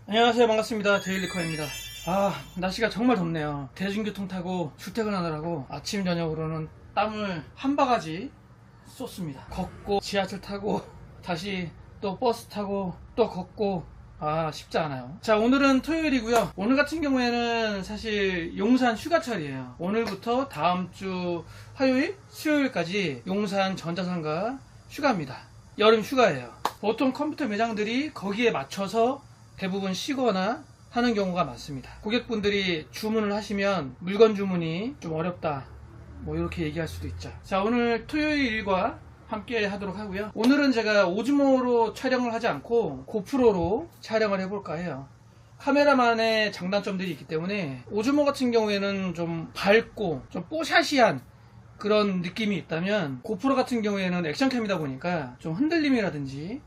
안녕하세요. 반갑습니다. 데일리커입니다. 날씨가 정말 덥네요. 대중교통 타고 출퇴근하느라고 아침 저녁으로는 땀을 한 바가지 쏟습니다. 걷고 지하철 타고 다시 또 버스 타고 또 걷고 쉽지 않아요. 자, 오늘은 토요일이고요. 오늘 같은 경우에는 사실 용산 휴가철이에요. 오늘부터 다음 주 화요일, 수요일까지 용산 전자상가 휴가입니다. 여름 휴가예요. 보통 컴퓨터 매장들이 거기에 맞춰서 대부분 쉬거나 하는 경우가 많습니다. 고객분들이 주문을 하시면 물건 주문이 좀 어렵다 이렇게 얘기할 수도 있죠. 자, 오늘 토요일 일과 함께 하도록 하고요. 오늘은 제가 오즈모로 촬영을 하지 않고 고프로로 촬영을 해볼까 해요. 카메라만의 장단점들이 있기 때문에 오즈모 같은 경우에는 좀 밝고 좀 뽀샤시한 그런 느낌이 있다면 고프로 같은 경우에는 액션캠이다 보니까 좀 흔들림이라든지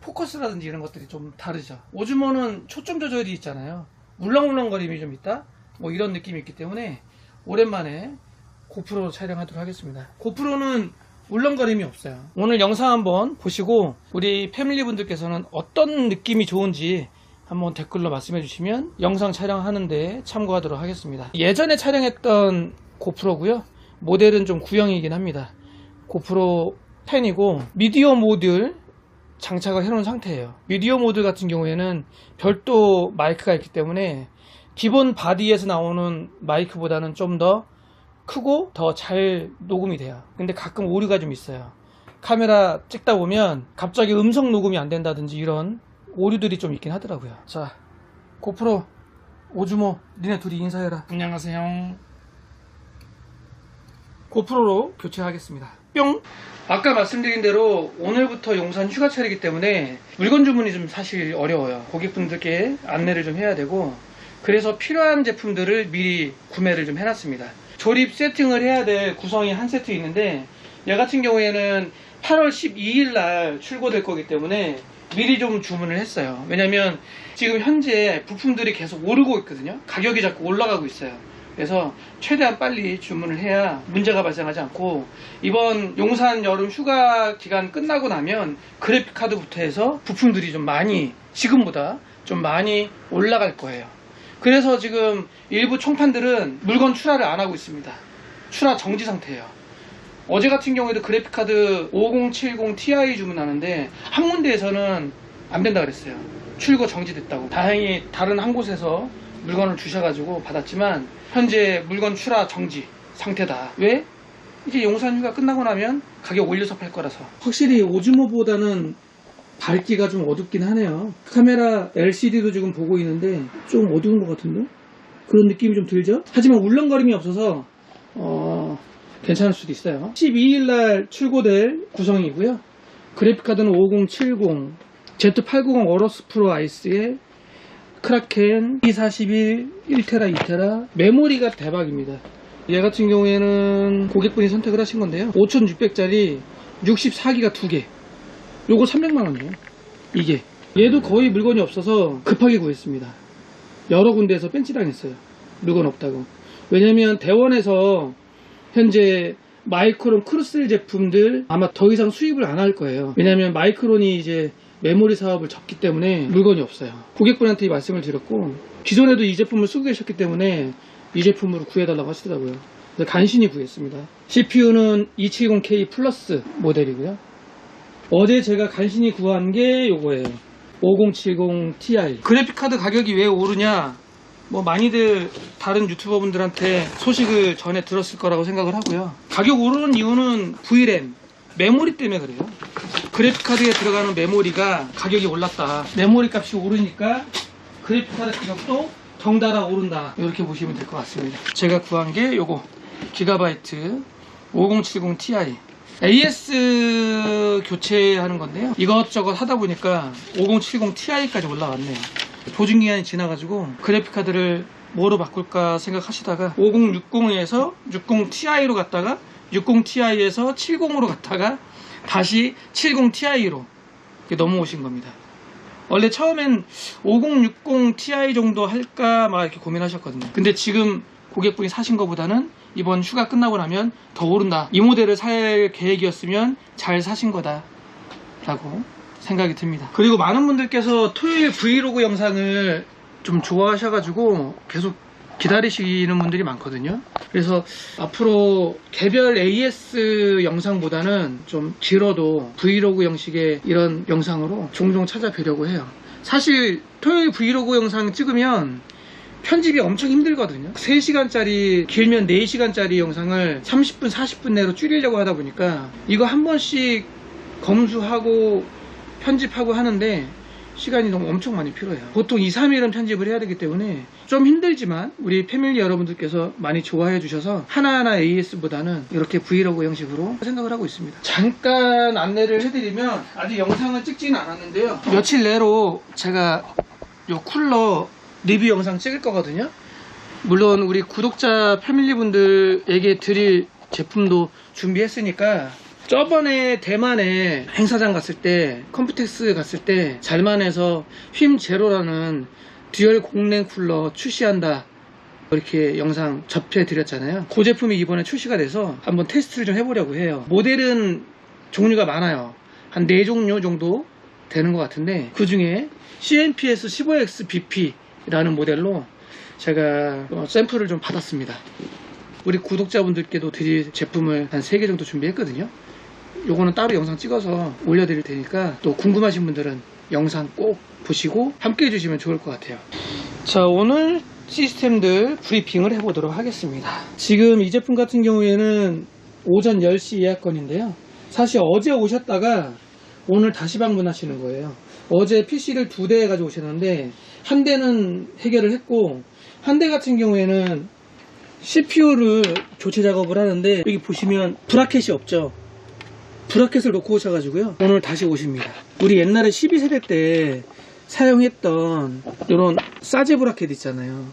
포커스라든지 이런 것들이 좀 다르죠. 오즈모는 초점 조절이 있잖아요. 울렁울렁거림이 좀 있다 이런 느낌이 있기 때문에 오랜만에 고프로 촬영하도록 하겠습니다. 고프로는 울렁거림이 없어요. 오늘 영상 한번 보시고 우리 패밀리 분들께서는 어떤 느낌이 좋은지 한번 댓글로 말씀해 주시면 영상 촬영하는데 참고하도록 하겠습니다. 예전에 촬영했던 고프로고요. 모델은 좀 구형이긴 합니다. 고프로 10이고 미디어 모듈 장착을 해놓은 상태예요. 미디어 모듈 같은 경우에는 별도 마이크가 있기 때문에 기본 바디에서 나오는 마이크보다는 좀 더 크고 더 잘 녹음이 돼요. 근데 가끔 오류가 좀 있어요. 카메라 찍다 보면 갑자기 음성 녹음이 안 된다든지 이런 오류들이 좀 있긴 하더라고요. 자, 고프로 오즈모 니네 둘이 인사해라. 안녕하세요. 고프로로 교체하겠습니다. 뿅! 아까 말씀드린 대로 오늘부터 용산 휴가철이기 때문에 물건 주문이 좀 사실 어려워요. 고객분들께 안내를 좀 해야 되고, 그래서 필요한 제품들을 미리 구매를 좀 해놨습니다. 조립 세팅을 해야 될 구성이 한 세트 있는데, 얘 같은 경우에는 8월 12일 날 출고될 거기 때문에 미리 좀 주문을 했어요. 왜냐면 지금 현재 부품들이 계속 오르고 있거든요. 가격이 자꾸 올라가고 있어요. 그래서 최대한 빨리 주문을 해야 문제가 발생하지 않고, 이번 용산 여름 휴가 기간 끝나고 나면 그래픽카드부터 해서 부품들이 좀 많이, 지금보다 좀 많이 올라갈 거예요. 그래서 지금 일부 총판들은 물건 출하를 안 하고 있습니다. 출하 정지 상태예요. 어제 같은 경우에도 그래픽카드 5070 Ti 주문하는데 한 군데에서는 안 된다 그랬어요. 출고 정지됐다고. 다행히 다른 한 곳에서 물건을 주셔가지고 받았지만 현재 물건 출하 정지 상태다. 왜? 이제 용산 휴가 끝나고 나면 가격 올려서 팔 거라서. 확실히 오즈모보다는 밝기가 좀 어둡긴 하네요. 카메라 LCD도 지금 보고 있는데 좀 어두운 것 같은데? 그런 느낌이 좀 들죠? 하지만 울렁거림이 없어서 괜찮을 수도 있어요. 12일날 출고될 구성이고요. 그래픽카드는 5070 Z890 어로스 프로 아이스에 크라켄 241 1테라 2테라 메모리가 대박입니다. 얘 같은 경우에는 고객분이 선택을 하신 건데요. 5600짜리 64기가 2개. 요거 300만원이에요. 이게 얘도 거의 물건이 없어서 급하게 구했습니다. 여러 군데에서 뺀찌당했어요. 물건 없다고. 왜냐면 대원에서 현재 마이크론 크루셀 제품들 아마 더 이상 수입을 안 할 거예요. 왜냐면 마이크론이 이제 메모리 사업을 접기 때문에 물건이 없어요. 고객분한테 이 말씀을 드렸고, 기존에도 이 제품을 쓰고 계셨기 때문에 이 제품으로 구해달라고 하시더라고요. 그래서 간신히 구했습니다. CPU는 270K 플러스 모델이고요. 어제 제가 간신히 구한 게 요거예요. 5070 Ti. 그래픽카드 가격이 왜 오르냐, 많이들 다른 유튜버 분들한테 소식을 전해 들었을 거라고 생각을 하고요. 가격 오르는 이유는 VRAM 메모리 때문에 그래요. 그래픽카드에 들어가는 메모리가 가격이 올랐다. 메모리 값이 오르니까 그래픽카드 가격도 덩달아 오른다. 이렇게 보시면 될 것 같습니다. 제가 구한 게 요거 기가바이트 5070 Ti AS 교체하는 건데요. 이것저것 하다 보니까 5070 Ti까지 올라왔네요. 보증기간이 지나가지고 그래픽카드를 뭐로 바꿀까 생각하시다가 5060에서 60 Ti로 갔다가 60 Ti에서 70으로 갔다가 다시 70 Ti로 넘어오신 겁니다. 원래 처음엔 5060 Ti 정도 할까 이렇게 고민하셨거든요. 근데 지금 고객분이 사신 것보다는 이번 휴가 끝나고 나면 더 오른다. 이 모델을 살 계획이었으면 잘 사신 거다 라고 생각이 듭니다. 그리고 많은 분들께서 토요일 브이로그 영상을 좀 좋아하셔가지고 계속 기다리시는 분들이 많거든요. 그래서 앞으로 개별 AS 영상보다는 좀 길어도 브이로그 형식의 이런 영상으로 종종 찾아뵈려고 해요. 사실 토요일 브이로그 영상 찍으면 편집이 엄청 힘들거든요. 3시간짜리 길면 4시간짜리 영상을 30분 40분 내로 줄이려고 하다 보니까 이거 한 번씩 검수하고 편집하고 하는데 시간이 너무 엄청 많이 필요해요. 보통 2, 3일은 편집을 해야 되기 때문에 좀 힘들지만 우리 패밀리 여러분들께서 많이 좋아해 주셔서 하나하나 AS보다는 이렇게 브이로그 형식으로 생각을 하고 있습니다. 잠깐 안내를 해드리면 아직 영상을 찍지는 않았는데요. 며칠 내로 제가 요 쿨러 리뷰 영상 찍을 거거든요. 물론 우리 구독자 패밀리 분들에게 드릴 제품도 준비했으니까 저번에 대만에 행사장 갔을 때 컴퓨텍스 갔을 때 잘만에서 휨 제로라는 듀얼 공랭 쿨러 출시한다 이렇게 영상 접해 드렸잖아요. 그 제품이 이번에 출시가 돼서 한번 테스트를 좀 해보려고 해요. 모델은 종류가 많아요. 한 4종류 정도 되는 것 같은데 그 중에 CNPS 15X BP 라는 모델로 제가 샘플을 좀 받았습니다. 우리 구독자분들께도 드릴 제품을 한 3개 정도 준비했거든요. 요거는 따로 영상 찍어서 올려드릴 테니까 또 궁금하신 분들은 영상 꼭 보시고 함께 해주시면 좋을 것 같아요. 자, 오늘 시스템들 브리핑을 해보도록 하겠습니다. 지금 이 제품 같은 경우에는 오전 10시 예약건인데요. 사실 어제 오셨다가 오늘 다시 방문하시는 거예요. 어제 PC를 2대 가져오셨는데 한 대는 해결을 했고 한 대 같은 경우에는 CPU를 교체 작업을 하는데 여기 보시면 브라켓이 없죠. 브라켓을 놓고 오셔가지고요 오늘 다시 오십니다. 우리 옛날에 12세대 때 사용했던 이런 사제 브라켓 있잖아요.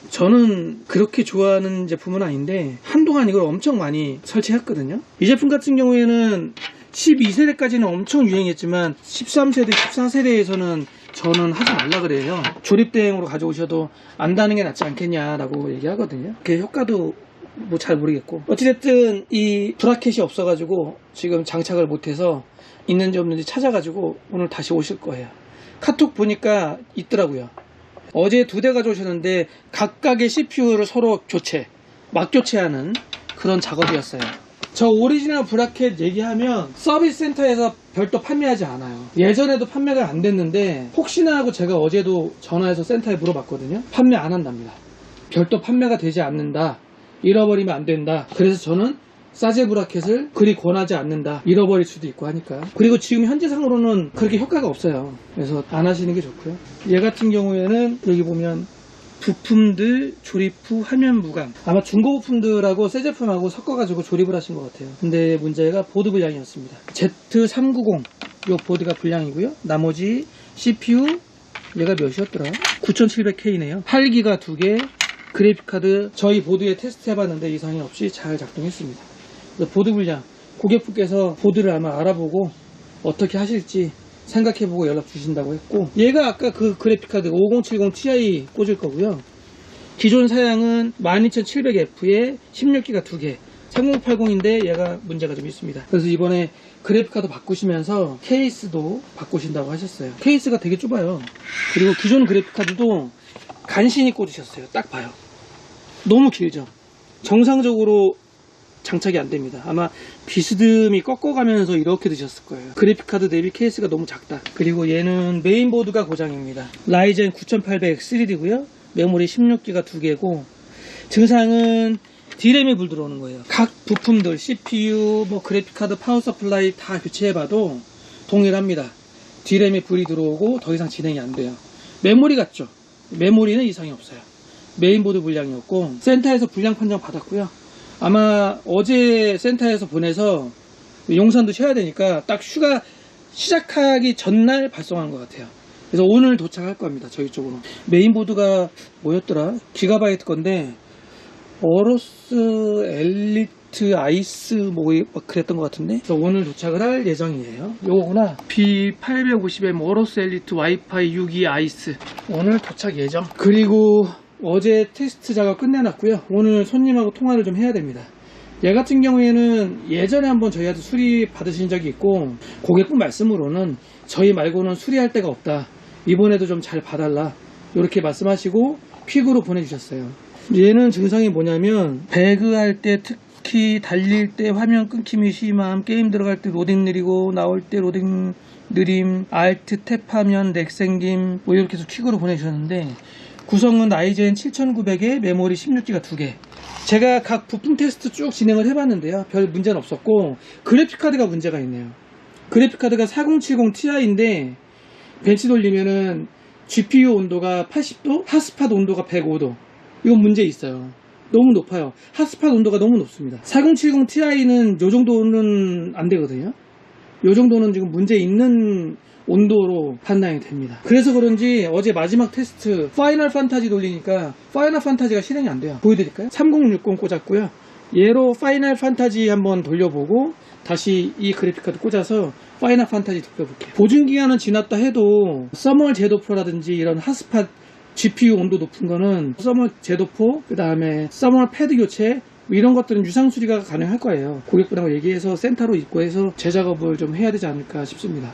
저는 그렇게 좋아하는 제품은 아닌데 한동안 이걸 엄청 많이 설치했거든요. 이 제품 같은 경우에는 12세대까지는 엄청 유행했지만 13세대, 14세대에서는 저는 하지 말라 그래요. 조립대행으로 가져오셔도 안 다는 게 낫지 않겠냐라고 얘기하거든요. 그 효과도 뭐 잘 모르겠고 어찌됐든 이 브라켓이 없어가지고 지금 장착을 못해서 있는지 없는지 찾아가지고 오늘 다시 오실 거예요. 카톡 보니까 있더라고요. 어제 2대 가져오셨는데 각각의 CPU를 서로 막 교체하는 그런 작업이었어요. 저 오리지널 브라켓 얘기하면 서비스 센터에서 별도 판매하지 않아요. 예전에도 판매가 안 됐는데 혹시나 하고 제가 어제도 전화해서 센터에 물어봤거든요. 판매 안 한답니다. 별도 판매가 되지 않는다. 잃어버리면 안 된다. 그래서 저는 사제 브라켓을 그리 권하지 않는다. 잃어버릴 수도 있고 하니까. 그리고 지금 현재상으로는 그렇게 효과가 없어요. 그래서 안 하시는 게 좋고요. 얘 같은 경우에는 여기 보면 부품들 조립 후 화면 무감. 아마 중고 부품들하고 새 제품하고 섞어가지고 조립을 하신 것 같아요. 근데 문제가 보드 불량이었습니다. Z390 요 보드가 불량이고요. 나머지 CPU 얘가 몇이었더라? 9700K네요. 8기가 2개, 그래픽카드 저희 보드에 테스트 해봤는데 이상이 없이 잘 작동했습니다. 보드 불량, 고객분께서 보드를 아마 알아보고 어떻게 하실지 생각해보고 연락 주신다고 했고, 얘가 아까 그 그래픽카드 5070 Ti 꽂을 거고요. 기존 사양은 12700F에 16기가 2개 3080인데 얘가 문제가 좀 있습니다. 그래서 이번에 그래픽카드 바꾸시면서 케이스도 바꾸신다고 하셨어요. 케이스가 되게 좁아요. 그리고 기존 그래픽카드도 간신히 꽂으셨어요. 딱 봐요. 너무 길죠. 정상적으로 장착이 안 됩니다. 아마 비스듬히 꺾어가면서 이렇게 드셨을 거예요. 그래픽카드 대비 케이스가 너무 작다. 그리고 얘는 메인보드가 고장입니다. 라이젠 9800X3D고요. 메모리 16기가 2개고 증상은 D램이 불 들어오는 거예요. 각 부품들 CPU, 그래픽카드, 파워 서플라이 다 교체해봐도 동일합니다. D램에 불이 들어오고 더 이상 진행이 안 돼요. 메모리 같죠? 메모리는 이상이 없어요. 메인보드 불량이었고 센터에서 불량 판정 받았고요. 아마 어제 센터에서 보내서 용산도 쳐야 되니까 딱 휴가 시작하기 전날 발송한 것 같아요. 그래서 오늘 도착할 겁니다. 저희 쪽으로. 메인보드가 뭐였더라? 기가바이트 건데 어로스 엘리트 아이스 그랬던 것 같은데, 그래서 오늘 도착을 할 예정이에요. 요거구나. B850M 어로스 엘리트 와이파이 6기 아이스 오늘 도착 예정. 그리고 어제 테스트 작업 끝내놨고요. 오늘 손님하고 통화를 좀 해야 됩니다. 얘 같은 경우에는 예전에 한번 저희한테 수리 받으신 적이 있고 고객분 말씀으로는 저희 말고는 수리할 데가 없다, 이번에도 좀 잘 봐달라, 이렇게 말씀하시고 퀵으로 보내주셨어요. 얘는 증상이 뭐냐면 배그할 때, 특히 달릴 때 화면 끊김이 심함, 게임 들어갈 때 로딩 느리고 나올 때 로딩 느림, 알트 탭하면 렉 생김, 뭐 이렇게 해서 퀵으로 보내주셨는데 구성은 라이젠 7900에 메모리 16기가 2개. 제가 각 부품 테스트 쭉 진행을 해봤는데요, 별 문제는 없었고 그래픽카드가 문제가 있네요. 그래픽카드가 4070 Ti인데 벤치 돌리면은 GPU 온도가 80도, 핫스팟 온도가 105도. 이건 문제 있어요. 너무 높아요. 핫스팟 온도가 너무 높습니다. 4070 Ti는 요 정도는 안 되거든요. 요 정도는 지금 문제 있는 온도로 판단이 됩니다. 그래서 그런지 어제 마지막 테스트 파이널 판타지 돌리니까 파이널 판타지가 실행이 안 돼요. 보여드릴까요? 3060 꽂았고요. 얘로 파이널 판타지 한번 돌려보고 다시 이 그래픽카드 꽂아서 파이널 판타지 돌려볼게요. 보증기간은 지났다 해도 서멀 제도포라든지 이런 핫스팟 GPU 온도 높은 거는 서멀 제도포, 그 다음에 서멀 패드 교체, 이런 것들은 유상 수리가 가능할 거예요. 고객분하고 얘기해서 센터로 입고해서 재작업을 좀 해야 되지 않을까 싶습니다.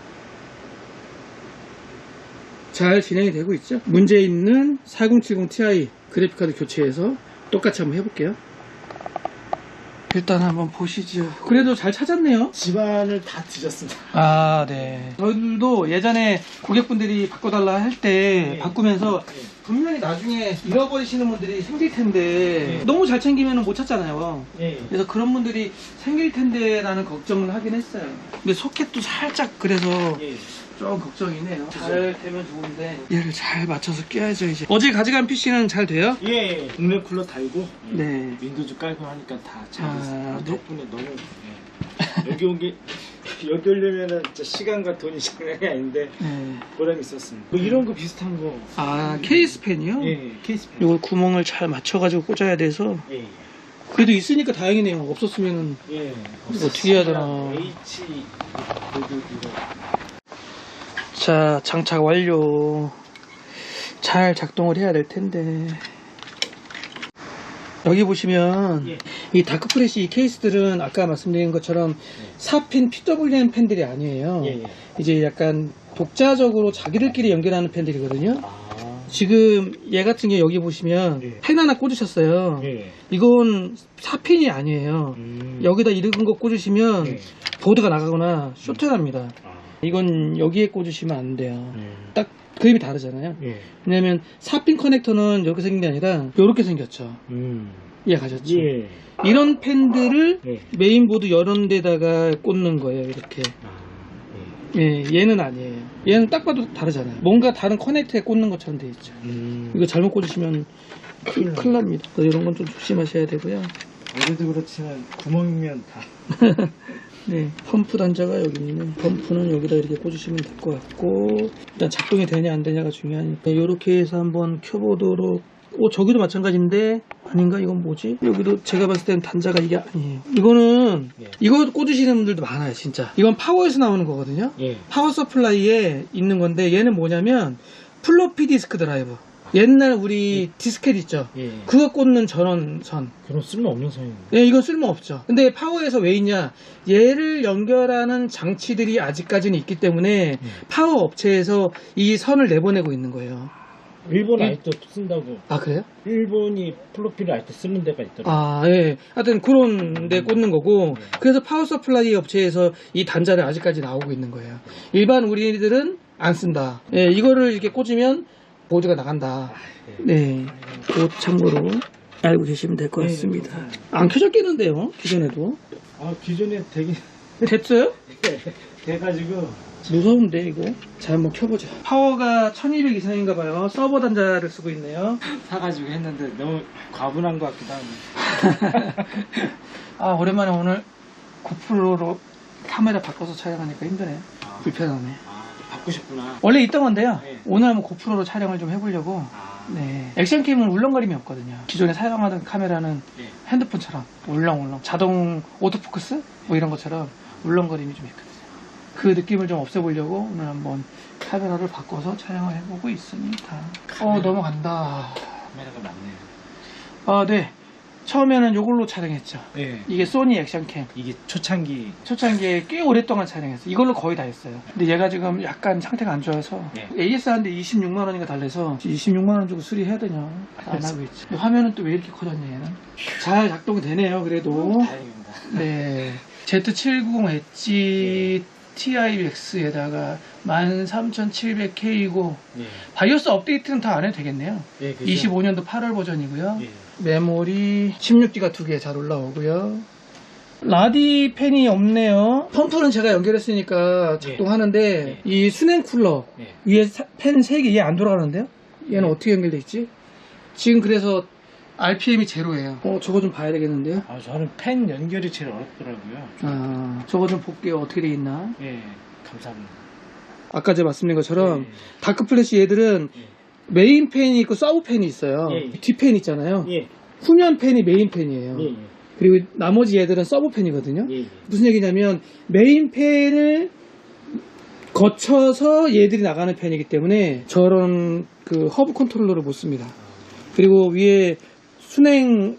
잘 진행이 되고 있죠. 문제 있는 4070 Ti 그래픽카드 교체해서 똑같이 한번 해볼게요. 일단 한번 보시죠. 그래도 잘 찾았네요. 집안을 다 뒤졌습니다. 아, 네. 저희들도 예전에 고객분들이 바꿔달라 할 때 바꾸면서 분명히 나중에 잃어버리시는 분들이 생길 텐데 너무 잘 챙기면 못 찾잖아요. 그래서 그런 분들이 생길 텐데라는 걱정을 하긴 했어요. 근데 소켓도 살짝 그래서 좀 걱정이네요. 잘 되면 좋은데 얘를 잘 맞춰서 껴야죠. 이제 어제 가져간 PC는 잘 돼요? 예, 국내 쿨러 달고 네. 윈도우즈 깔고 하니까 다 잘 됐어요. 네. 덕분에 너무 여기 온 게 여기 오려면은 진짜 시간과 돈이 장난이 아닌데 보람이 있었습니다. 뭐 이런 거 비슷한 거. 아, 케이스 펜이요? 예, 케이스 펜. 이걸 구멍을 잘 맞춰가지고 꽂아야 돼서 예. 그래도 있으니까 다행이네요. 없었으면은 예. 어떻게 해야 되나. H 보드 이거. 자, 장착 완료. 잘 작동을 해야 될 텐데. 여기 보시면 이 다크프레시 이 케이스들은 아까 말씀드린 것처럼 4핀 PWM 펜들이 아니에요. 이제 약간 독자적으로 자기들끼리 연결하는 펜들이거든요. 지금 얘 같은 게 여기 보시면 펜 하나 꽂으셨어요. 이건 4핀이 아니에요. 여기다 이런 거 꽂으시면 보드가 나가거나 쇼트납니다. 이건 여기에 꽂으시면 안 돼요. 딱 그림이 다르잖아요. 왜냐면 4핀 커넥터는 이렇게 생긴 게 아니라 이렇게 생겼죠. 이해가셨죠? 이런 펜들을 메인보드 이런 데다가 꽂는 거예요. 이렇게. 얘는 아니에요. 얘는 딱 봐도 다르잖아요. 뭔가 다른 커넥터에 꽂는 것처럼 돼 있죠. 이거 잘못 꽂으시면 큰일 납니다. 이런 건 좀 조심하셔야 되고요. 어제도 그렇지만 구멍이면 다. 네, 펌프 단자가 여기 있네. 펌프는 여기다 이렇게 꽂으시면 될 것 같고, 일단 작동이 되냐 안 되냐가 중요하니까 이렇게 해서 한번 켜보도록. 저기도 마찬가지인데 아닌가? 이건 뭐지? 여기도 제가 봤을 땐 단자가 이게 아니에요. 이거는 이거 꽂으시는 분들도 많아요. 진짜 이건 파워에서 나오는 거거든요. 파워 서플라이에 있는 건데 얘는 뭐냐면 플로피 디스크 드라이브, 옛날 우리 디스켓 있죠? 그거 꽂는 전원선. 그런 쓸모없는 선인데. 네, 이건 쓸모없죠. 근데 파워에서 왜 있냐? 얘를 연결하는 장치들이 아직까지는 있기 때문에 파워 업체에서 이 선을 내보내고 있는 거예요. 일본 아직도 쓴다고. 아, 그래요? 일본이 플로피를 아직도 쓰는 데가 있더라고요. 아, 예. 하여튼 그런 데 꽂는 거고, 그래서 파워 서플라이 업체에서 이 단자를 아직까지 나오고 있는 거예요. 일반 우리들은 안 쓴다. 예, 이거를 이렇게 꽂으면 보드가 나간다. 네. 그 참고로 알고 계시면 될 것 같습니다. 안 켜졌겠는데요? 기존에도. 아, 기존에 되게 됐어요? 돼가지고. 무서운데 이거? 자, 한번 켜보자. 파워가 1200 이상인가 봐요. 서버 단자를 쓰고 있네요. 사가지고 했는데 너무 과분한 것 같기도 하고. 아, 오랜만에 오늘 고프로로 카메라 바꿔서 촬영하니까 힘드네. 불편하네. 바꾸셨구나. 원래 있던 건데요. 오늘 한번 고프로로 촬영을 좀 해보려고. 네. 액션캠은 울렁거림이 없거든요. 기존에 사용하던 카메라는 핸드폰처럼 울렁울렁, 자동 오토포커스 뭐 이런 것처럼 울렁거림이 좀 있거든요. 그 느낌을 좀 없애보려고 오늘 한번 카메라를 바꿔서 촬영을 해보고 있습니다. 넘어간다. 카메라가 많네요. 아, 네. 처음에는 이걸로 촬영했죠. 예. 이게 소니 액션캠. 이게 초창기. 초창기에 꽤 오랫동안 촬영했어요. 이걸로 거의 다 했어요. 근데 얘가 지금 약간 상태가 안 좋아서 예. AS 하는데 26만 원인가 달래서 26만 원 주고 수리해야 되냐 안 하고 있지. 화면은 또 왜 이렇게 커졌냐 얘는. 잘 작동이 되네요. 그래도. 다행입니다. 네. Z790 엣지 TI Max에다가 13700K이고 예. 바이오스 업데이트는 다 안 해도 되겠네요. 예, 그죠? 25년도 8월 버전이고요. 예. 메모리 16기가 2개 잘 올라오고요. 라디 팬이 없네요. 펌프는 제가 연결했으니까 작동하는데 예. 이 수냉 쿨러 예. 위에 팬 3개 얘 안 돌아가는데요? 얘는 예. 어떻게 연결돼 있지? 지금 그래서 RPM이 제로예요. 저거 좀 봐야 되겠는데요? 아, 저는 팬 연결이 제일 어렵더라고요. 저거 좀 볼게요. 어떻게 돼 있나? 예, 감사합니다. 아까 제가 말씀드린 것처럼 예. 다크 플래시 얘들은 예. 메인 팬이 있고 서브 팬이 있어요. 예. 뒷팬 있잖아요. 예. 후면 팬이 메인 팬이에요. 예. 그리고 나머지 얘들은 서브 팬이거든요. 예. 무슨 얘기냐면 메인 팬을 거쳐서 얘들이 나가는 팬이기 때문에 저런 그 허브 컨트롤러를 못 씁니다. 그리고 위에 순행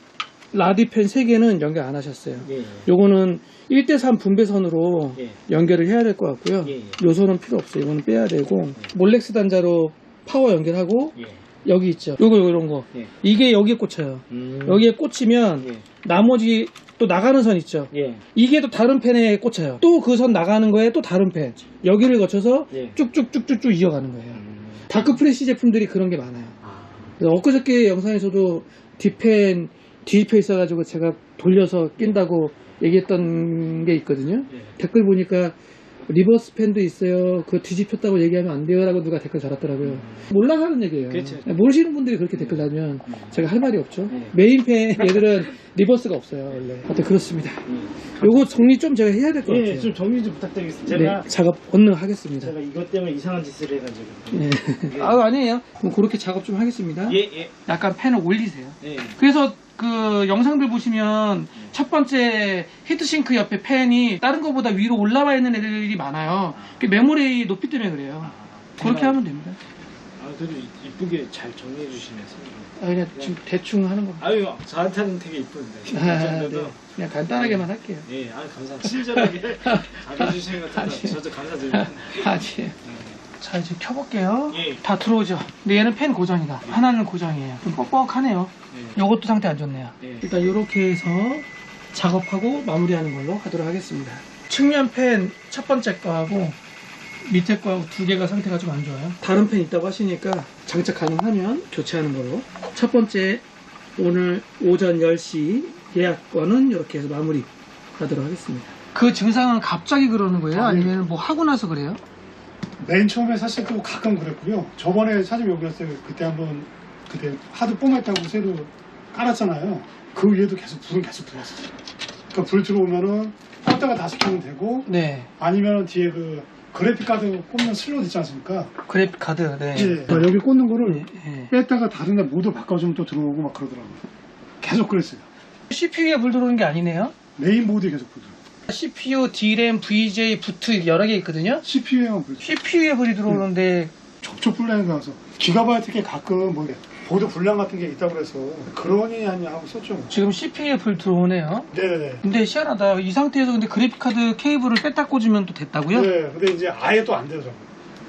라디 팬 3개는 연결 안 하셨어요. 예. 요거는 1대3 분배선으로 예. 연결을 해야 될 것 같고요. 예. 요소는 필요 없어요. 이거는 빼야 되고 몰렉스 단자로 파워 연결하고 예. 여기 있죠. 요거 이런 거. 예. 이게 여기에 꽂혀요. 여기에 꽂히면 예. 나머지 또 나가는 선 있죠. 예. 이게 또 다른 펜에 꽂혀요. 또 그 선 나가는 거에 또 다른 펜. 여기를 거쳐서 예. 쭉쭉쭉쭉쭉 이어가는 거예요. 다크 프레시 제품들이 그런 게 많아요. 그래서 엊그저께 영상에서도 뒷펜 뒤집혀 있어가지고 제가 돌려서 낀다고 얘기했던 게 있거든요. 예. 댓글 보니까 리버스 펜도 있어요. 그거 뒤집혔다고 얘기하면 안 돼요. 라고 누가 댓글 달았더라고요. 몰라서 하는 얘기예요. 그렇죠. 모르시는 분들이 그렇게 댓글 달면 제가 할 말이 없죠. 네. 메인 펜 얘들은 리버스가 없어요. 원래. 하여튼 그렇습니다. 요거 정리 좀 제가 해야 될 것 같아요. 예, 좀 정리 좀 부탁드리겠습니다. 네, 작업 얼른 하겠습니다. 제가 이것 때문에 이상한 짓을 해가지고. 네. 예. 아니에요. 그럼 그렇게 작업 좀 하겠습니다. 예, 예. 약간 펜을 올리세요. 예. 그래서 그 영상들 보시면 첫 번째 히트싱크 옆에 펜이 다른 것보다 위로 올라와 있는 애들이 많아요. 그 메모리 높이 때문에 그래요. 그렇게 하면 됩니다. 아, 그래도 이쁘게 잘 정리해 주시네요. 그냥 지금 대충 하는 겁니다. 아유, 저한테는 되게 이쁜데. 네. 그냥 간단하게만 할게요. 예, 아, 감사합니다. 친절하게 잘해주시는 것 같아서 저도 감사드립니다. 자, 이제 켜볼게요. 예. 다 들어오죠. 근데 얘는 펜 고정이다. 하나는 고정이에요. 좀 뻑뻑하네요. 예. 요것도 상태 안 좋네요. 예. 일단 이렇게 해서 작업하고 마무리하는 걸로 하도록 하겠습니다. 측면 펜 첫 번째 거하고 밑에 거하고 2개가 상태가 좀 안 좋아요. 다른 펜 있다고 하시니까 장착 가능하면 교체하는 걸로. 첫 번째 오늘 오전 10시 예약 거는 이렇게 해서 마무리 하도록 하겠습니다. 그 증상은 갑자기 그러는 거예요? 아니면 뭐 하고 나서 그래요? 맨 처음에 샀을 때도 가끔 그랬고요. 저번에 사진 여기 왔을 때 그때 한번 그때 하도 뽀맸다고 새로 깔았잖아요. 그 위에도 불은 계속 들어왔어요. 그러니까 불 들어오면은 껐다가 다시 켜면 되고, 네. 아니면 뒤에 그 그래픽 카드 꽂는 슬롯 있지 않습니까? 그래픽 카드, 네. 예. 여기 꽂는 거를 네. 뺐다가 다른 데 모두 바꿔주면 또 들어오고 막 그러더라고요. 계속 그랬어요. CPU에 불 들어오는 게 아니네요? 메인보드에 계속 불 들어요. CPU, DRAM, VJ, 부트 여러 개 있거든요? CPU에만 불 들어요. CPU에 불이 들어오는데 촉촉 불량이 나서 기가바이트께 가끔 뭐 보드 불량 같은 게 있다고 그래서 그러니 아니냐 하고 썼죠. 지금 CPU에 불 들어오네요. 네네. 근데 희한하다. 이 상태에서 근데 그래픽카드 케이블을 뺐다 꽂으면 또 됐다고요? 네, 근데 이제 아예 또 안 되더라고요.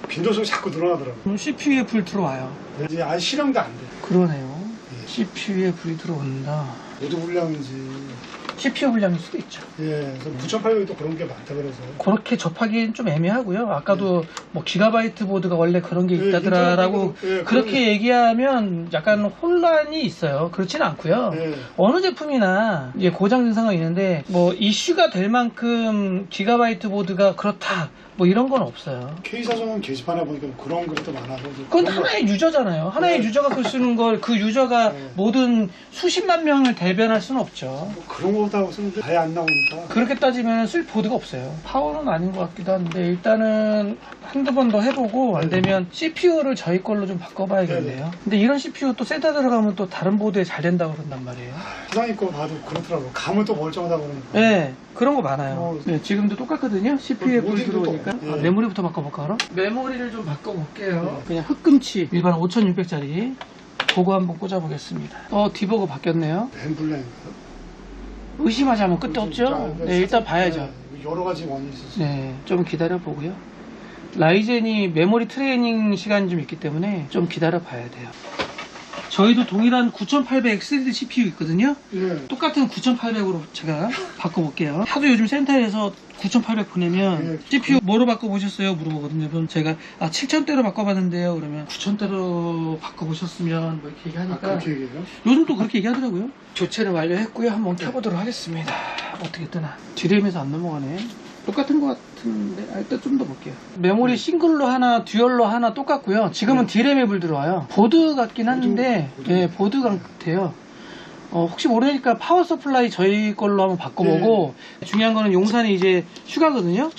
빈도수가 자꾸 늘어나더라고요. 그럼 CPU에 불 들어와요. 이제 아예 실험도 안 돼. 그러네요. 예. CPU에 불이 들어온다. 보드 불량인지. CPU 불량일 수도 있죠. 예, 그래서 9800도 그런 게 많다 그래서. 그렇게 접하기엔 좀 애매하고요. 아까도 뭐 기가바이트 보드가 원래 그런 게 예, 있다더라라고 예, 그렇게 얘기하면 약간 혼란이 있어요. 그렇지는 않고요. 예. 어느 제품이나 이제 고장 증상은 있는데 뭐 이슈가 될 만큼 기가바이트 보드가 그렇다 뭐 이런 건 없어요. K사전 게시판에 보니까 그런 글이 또 많아서. 그건 하나의 유저잖아요. 하나의 네. 유저가 글 쓰는 걸 그 유저가 네. 모든 수십만 명을 대변할 수는 없죠. 뭐 그런 거다고 쓰는데 아예 안 나오니까. 그렇게 따지면 쓸 보드가 없어요. 파워는 아닌 것 같기도 한데 일단은 한두 번 더 해보고 안 되면 CPU를 저희 걸로 좀 바꿔봐야겠네요. 근데 이런 CPU 또 세다 들어가면 또 다른 보드에 잘 된다고 그런단 말이에요. 사장님 거 봐도 그렇더라고. 감은 또 멀쩡하다고 그러니까. 네, 그런 거 많아요. 네, 지금도 똑같거든요. CPU에 불 모듈도 들어오니까. 또, 예. 메모리부터 바꿔볼까 그럼? 메모리를 좀 바꿔볼게요. 그냥 흑금치 일반 5600짜리 보고 한번 꽂아보겠습니다. 디버그 바뀌었네요. 엠블렘인가요? 의심하지 않으면 끝도 없죠. 네, 일단 봐야죠. 여러 가지 원인이 있었어요. 네, 좀 기다려 보고요. 라이젠이 메모리 트레이닝 시간이 좀 있기 때문에 좀 기다려 봐야 돼요. 저희도 동일한 9800X3D CPU 있거든요. 예. 똑같은 9800으로 제가 바꿔볼게요. 하도 요즘 센터에서 9800 보내면 CPU 뭐로 바꿔보셨어요? 물어보거든요. 그럼 제가 7000대로 바꿔봤는데요. 그러면 9000대로 바꿔보셨으면 뭐 이렇게 얘기하니까 그렇게 얘기해요? 요즘 또 그렇게 얘기하더라고요. 교체를 완료했고요. 한번 켜보도록 하겠습니다. 어떻게 뜨나. D램에서 안 넘어가네. 똑같은 것 같은데 일단 좀 더 볼게요. 메모리 싱글로 하나 듀얼로 하나 똑같고요. 지금은 D램에 불 들어와요. 보드 같긴 한데 예, 보드 같아요. 혹시 모르니까 파워 서플라이 저희 걸로 한번 바꿔보고 중요한 거는 용산이 이제 휴가거든요.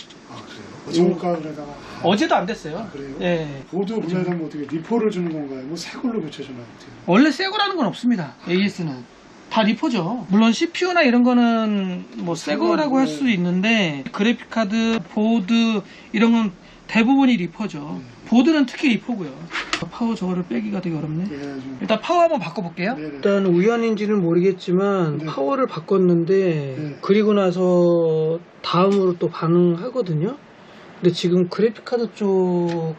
그래요? 정가에다가 어제도 안 됐어요. 그래요? 예. 보드 분야하면 어떻게 리포를 주는 건가요? 뭐 새 걸로 교체주나요? 원래 새 거라는 건 없습니다. AS는 다 리포죠. 물론 CPU나 이런 거는 뭐 새 거라고 할 수 있는데 그래픽 카드, 보드 이런 건 대부분이 리포죠. 보드는 특히 리포고요. 파워 저거를 빼기가 되게 어렵네. 일단 파워 한번 바꿔볼게요. 네네. 일단 우연인지는 모르겠지만 네. 파워를 바꿨는데 그리고 나서 다음으로 또 반응하거든요. 근데 지금 그래픽 카드 쪽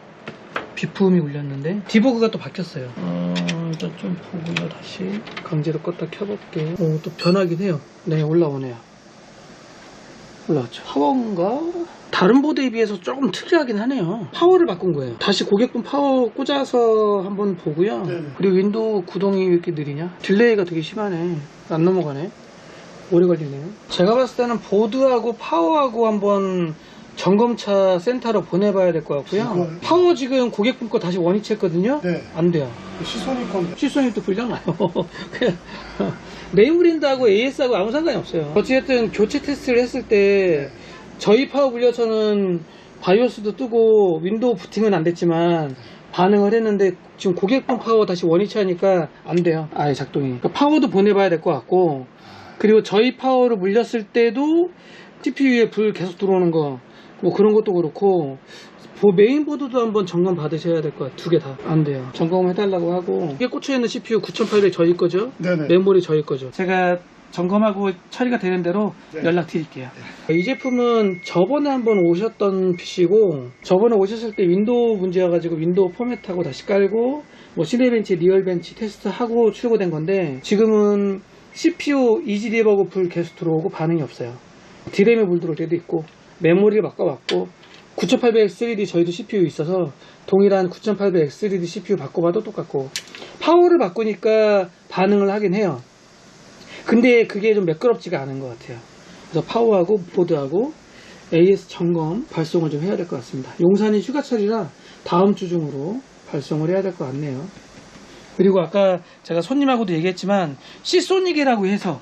비품이 울렸는데 디버그가 또 바뀌었어요. 일단 좀 보고요. 다시 강제로 껐다 켜볼게요. 또 변하긴 해요. 네, 올라오네요. 올라왔죠. 파워인가? 다른 보드에 비해서 조금 특이하긴 하네요. 파워를 바꾼 거예요. 다시 고객분 파워 꽂아서 한번 보고요. 네네. 그리고 윈도우 구동이 왜 이렇게 느리냐? 딜레이가 되게 심하네. 안 넘어가네. 오래 걸리네요. 제가 봤을 때는 보드하고 파워하고 한번 점검차 센터로 보내봐야 될 것 같고요. 파워 지금 고객분 거 다시 원위치했거든요. 네. 안 돼요. 시소닉 건데. 시소닉도 불량나요. 네임브랜드하고 AS하고 아무 상관이 없어요. 어찌됐든 교체 테스트를 했을 때 저희 파워 불려서는 바이오스도 뜨고 윈도우 부팅은 안 됐지만 반응을 했는데 지금 고객분 파워 다시 원위치하니까 안 돼요. 아예 작동이. 그러니까 파워도 보내봐야 될 것 같고, 그리고 저희 파워를 물렸을 때도 CPU에 불 계속 들어오는 거 뭐 그런 것도 그렇고, 메인보드도 한번 점검 받으셔야 될 것 같아요. 두 개 다 안 돼요. 점검 해달라고 하고, 이게 꽂혀있는 CPU 9800 저희 거죠? 네네. 메모리 저희 거죠. 제가 점검하고 처리가 되는 대로 연락 드릴게요. 이 제품은 저번에 한번 오셨던 PC고, 저번에 오셨을 때 윈도우 문제여가지고 윈도우 포맷하고 다시 깔고 뭐 시네벤치, 리얼벤치 테스트하고 출고된 건데, 지금은 CPU 이지 디버그 불 계속 들어오고 반응이 없어요. D램에 불 들어올 때도 있고, 메모리를 바꿔봤고, 9800X3D 저희도 CPU 있어서 동일한 9800X3D CPU 바꿔봐도 똑같고, 파워를 바꾸니까 반응을 하긴 해요. 근데 그게 좀 매끄럽지가 않은 것 같아요. 그래서 파워하고 보드하고 AS 점검 발송을 좀 해야 될 것 같습니다. 용산이 휴가철이라 다음 주 중으로 발송을 해야 될 것 같네요. 그리고 아까 제가 손님하고도 얘기했지만 시소닉이라고 해서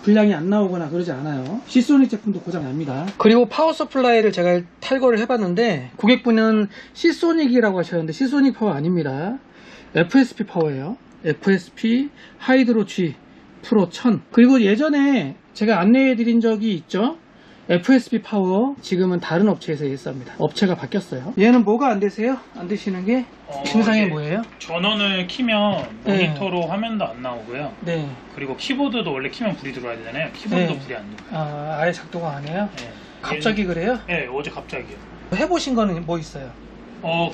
분량이 안 나오거나 그러지 않아요. 시소닉 제품도 고장이 납니다. 그리고 파워 서플라이를 제가 탈거를 해봤는데, 고객분은 시소닉이라고 하셨는데 시소닉 파워 아닙니다. FSP 파워예요. FSP 하이드로 G 프로 1000. 그리고 예전에 제가 안내해 드린 적이 있죠. FSP 파워 지금은 다른 업체에서 예스합니다. 업체가 바뀌었어요. 얘는 뭐가 안 되세요? 안 되시는 게 증상이 뭐예요? 전원을 키면 모니터로 화면도 안 나오고요. 네. 그리고 키보드도 원래 키면 불이 들어와야 되잖아요. 키보드도 네. 불이 안 들어와요. 아예 작동을 안 해요? 네. 갑자기 그래요? 네, 어제 갑자기요. 해보신 거는 뭐 있어요?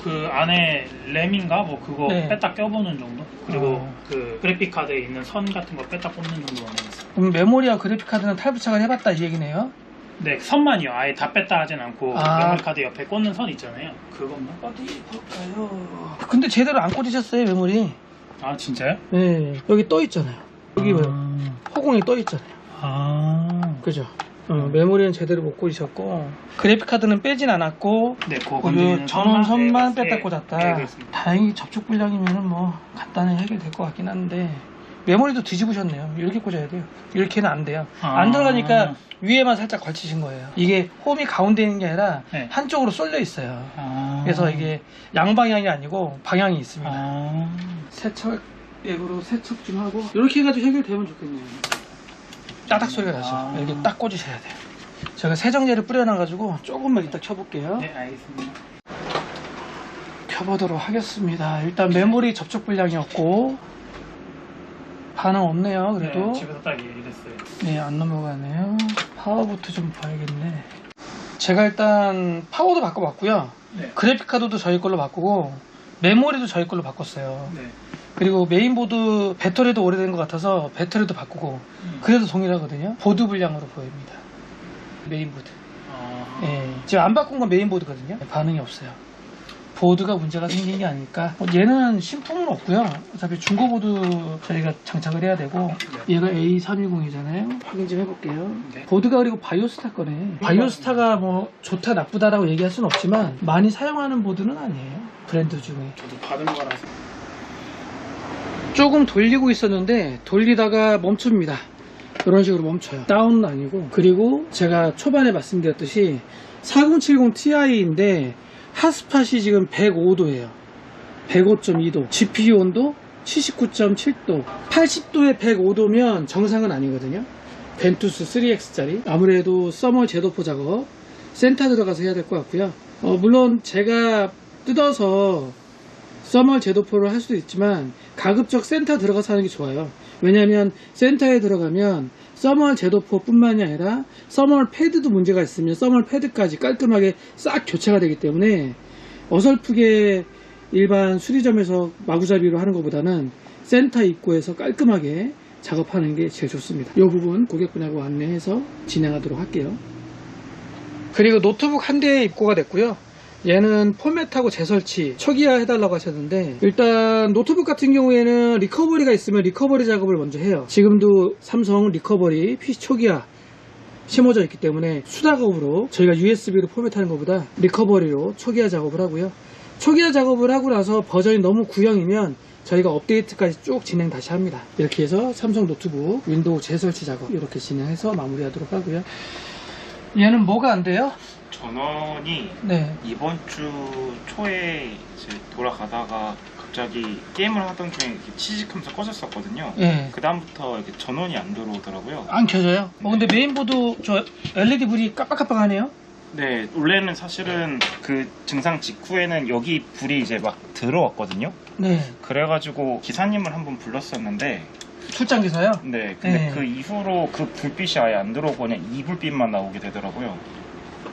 그 안에 램인가 뭐 그거 네. 뺐다 껴보는 정도. 그리고 그 그래픽 카드에 있는 선 같은 거 뺐다 꽂는 정도만 했어요. 그럼 메모리와 그래픽 카드는 탈부착을 해봤다 이 얘기네요? 네, 선만이요. 아예 다 뺐다 하진 않고 아. 메모리 카드 옆에 꽂는 선 있잖아요. 그것만. 어디 볼까요? 근데 제대로 안 꽂으셨어요 메모리. 아 진짜요? 네, 여기 떠 있잖아요. 여기 허공이 떠 있잖아요. 아. 그죠? 메모리는 제대로 못 꽂으셨고, 그래픽 카드는 빼진 않았고, 네, 그거 그 전원선만 뺐다 네, 꽂았다. 네, 그렇습니다. 다행히 접촉 불량이면은 뭐 간단히 해결될 것 같긴 한데, 메모리도 뒤집으셨네요. 이렇게 꽂아야 돼요. 이렇게는 안 돼요. 안 들어가니까 위에만 살짝 걸치신 거예요. 이게 홈이 가운데 있는 게 아니라 네. 한쪽으로 쏠려 있어요. 그래서 이게 양방향이 아니고 방향이 있습니다. 세척액으로 세척 좀 하고 이렇게 해가지고 해결되면 좋겠네요. 따닥 소리가 나죠. 이렇게 딱 꽂으셔야 돼요. 제가 세정제를 뿌려놔가지고 조금만 이따 켜볼게요. 네, 알겠습니다. 켜보도록 하겠습니다. 일단 메모리 접촉 불량이었고, 반응 없네요. 그래도 네, 집에서 딱 얘기했어요. 네, 안 넘어가네요. 파워부터 좀 봐야겠네. 제가 일단 파워도 바꿔봤고요. 네. 그래픽카드도 저희 걸로 바꾸고 메모리도 저희 걸로 바꿨어요. 네. 그리고 메인보드 배터리도 오래된 것 같아서 배터리도 바꾸고 그래도 동일하거든요. 보드 분량으로 보입니다. 메인보드. 예, 지금 안 바꾼 건 메인보드거든요. 반응이 없어요. 보드가 문제가 생긴 게 아닐까. 얘는 신품은 없고요. 어차피 중고보드 저희가 장착을 해야 되고 얘가 A320이잖아요. 확인 좀 해볼게요. 네. 보드가 그리고 바이오스타 거네. 바이오스타가 뭐 좋다 나쁘다라고 얘기할 수는 없지만 많이 사용하는 보드는 아니에요. 브랜드 중에. 저도 받은 거라서. 조금 돌리고 있었는데 돌리다가 멈춥니다. 이런 식으로 멈춰요. 다운은 아니고. 그리고 제가 초반에 말씀드렸듯이 4070 Ti인데 핫스팟이 지금 105도예요. 105.2도. GPU 온도 79.7도. 80도에 105도면 정상은 아니거든요. 벤투스 3X짜리. 아무래도 서멀 제도포 작업 센터 들어가서 해야 될 것 같고요. 물론 제가 뜯어서 서멀 제도포를 할 수도 있지만 가급적 센터 들어가서 하는 게 좋아요. 왜냐하면 센터에 들어가면 서멀 제도포 뿐만이 아니라 서멀 패드도 문제가 있으면 서멀 패드까지 깔끔하게 싹 교체가 되기 때문에 어설프게 일반 수리점에서 마구잡이로 하는 것보다는 센터 입구에서 깔끔하게 작업하는 게 제일 좋습니다. 이 부분 고객분하고 안내해서 진행하도록 할게요. 그리고 노트북 한 대에 입고가 됐고요. 얘는 포맷하고 재설치 초기화 해달라고 하셨는데 일단 노트북 같은 경우에는 리커버리가 있으면 리커버리 작업을 먼저 해요. 지금도 삼성 리커버리 PC 초기화 심어져 있기 때문에 수작업으로 저희가 USB로 포맷하는 것보다 리커버리로 초기화 작업을 하고요. 초기화 작업을 하고 나서 버전이 너무 구형이면 저희가 업데이트까지 쭉 진행 다시 합니다. 이렇게 해서 삼성 노트북 윈도우 재설치 작업 이렇게 진행해서 마무리하도록 하고요. 얘는 뭐가 안 돼요? 전원이 네. 이번 주 초에 이제 돌아가다가 갑자기 게임을 하던 중에 이렇게 치직하면서 꺼졌었거든요. 예. 그 다음부터 이렇게 전원이 안 들어오더라고요. 안 켜져요? 근데 메인보드 저 LED 불이 깜빡깜빡하네요? 네, 원래는 사실은 그 증상 직후에는 여기 불이 이제 막 들어왔거든요. 네. 그래가지고 기사님을 한번 불렀었는데, 출장 기사요? 네, 근데 네. 그 이후로 그 불빛이 아예 안 들어오고 그냥 이 불빛만 나오게 되더라고요.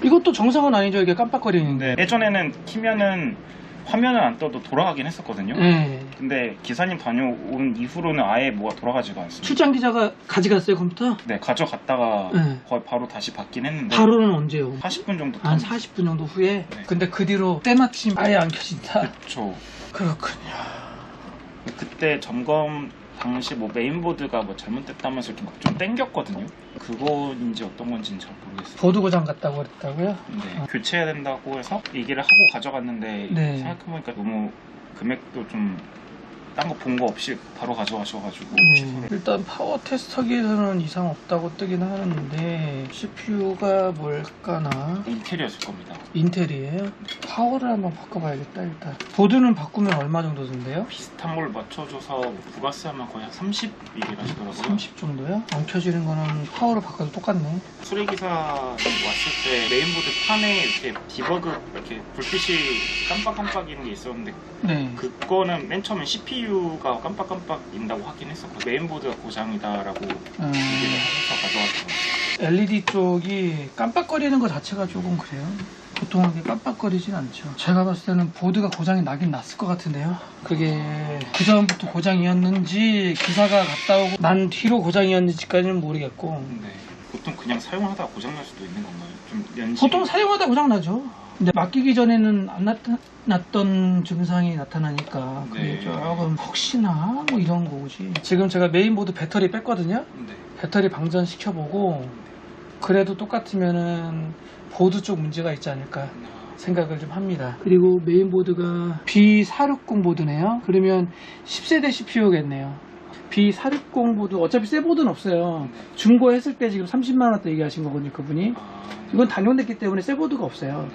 이것도 정상은 아니죠, 이게 깜빡거리는데. 근데 예전에는 키면은 화면은 안 떠도 돌아가긴 했었거든요. 네. 근데 기사님 다녀온 이후로는 아예 뭐가 돌아가지가 않습니다. 출장 기자가 가져갔어요, 컴퓨터? 네, 가져갔다가 네. 거의 바로 다시 받긴 했는데 바로는 언제요? 40분 정도 한 40분 정도 후에? 네. 근데 그 뒤로 때마침 아예 안 켜진다? 그쵸. 그렇군요. 그때 점검 당시 뭐 메인보드가 뭐 잘못됐다면서 이렇게 막 좀 땡겼거든요. 그거인지 어떤 건지는 잘 모르겠어요. 보드 고장 같다고 그랬다고요? 네, 교체해야 된다고 해서 얘기를 하고 가져갔는데 네. 생각해보니까 너무 금액도 좀 딴 거 본 거 없이 바로 가져가셔가지고 취소를. 일단 파워 테스터기에서는 이상 없다고 뜨긴 하는데 CPU가 뭘까나? 인텔이었을 겁니다. 인텔이에요? 파워를 한번 바꿔봐야겠다 일단. 보드는 바꾸면 얼마 정도 든대요? 비슷한 걸 맞춰줘서 부가세하면 거의 한 30일이라 하시더라고요. 30 정도요? 안 켜지는 거는 파워를 바꿔도 똑같네. 수리기사 왔을 때 메인보드 판에 이렇게 디버그 이렇게 불빛이 깜빡깜빡이는 게 있었는데 네. 그거는 맨 처음에 CPU가 깜빡깜빡인다고 하긴 했었고 메인보드가 고장이다라고 얘기를 해서 가져왔어요. LED 쪽이 깜빡거리는 것 자체가 조금 그래요. 보통 하게 깜빡거리진 않죠. 제가 봤을 때는 보드가 고장이 나긴 났을 것 같은데요. 그게 그 전부터 고장이었는지 기사가 갔다 오고 난 뒤로 고장이었는지까지는 모르겠고 네. 보통 그냥 사용하다가 고장날 수도 있는 건가요? 좀 연식. 보통 사용하다 고장나죠. 근데 맡기기 전에는 안 나타났던 증상이 나타나니까 그게 네. 조금 혹시나 뭐 이런 거지. 지금 제가 메인보드 배터리 뺐거든요. 네. 배터리 방전시켜보고 그래도 똑같으면은 보드 쪽 문제가 있지 않을까 생각을 좀 합니다. 그리고 메인보드가 B460 보드네요. 그러면 10세대 CPU겠네요. B460 보드 어차피 새 보드는 없어요. 중고 했을 때 지금 30만원대 얘기하신 거거든요, 그분이. 이건 단종됐기 때문에 새 보드가 없어요.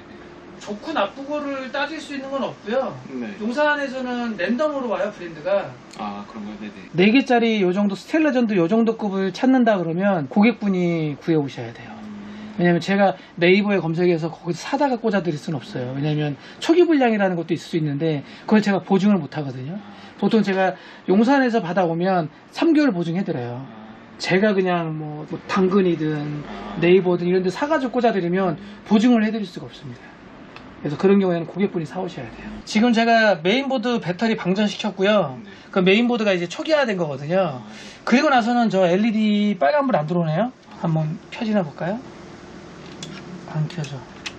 좋고 나쁘고를 따질 수 있는 건 없고요. 네. 용산에서는 랜덤으로 와요, 브랜드가. 아, 그런가요? 네네. 4개짜리 요 정도 스텔레전드 요 정도 급을 찾는다 그러면 고객분이 구해 오셔야 돼요. 왜냐면 제가 네이버에 검색해서 거기서 사다가 꽂아드릴 수는 없어요. 왜냐면 초기 불량이라는 것도 있을 수 있는데 그걸 제가 보증을 못 하거든요. 보통 제가 용산에서 받아오면 3개월 보증해드려요. 제가 그냥 뭐 당근이든 네이버든 이런 데 사가지고 꽂아드리면 보증을 해드릴 수가 없습니다. 그래서 그런 경우에는 고객분이 사오셔야 돼요. 지금 제가 메인보드 배터리 방전시켰고요. 그 메인보드가 이제 초기화된 거거든요. 그리고 나서는 저 LED 빨간불 안 들어오네요. 한번 켜지나 볼까요? 안 켜져.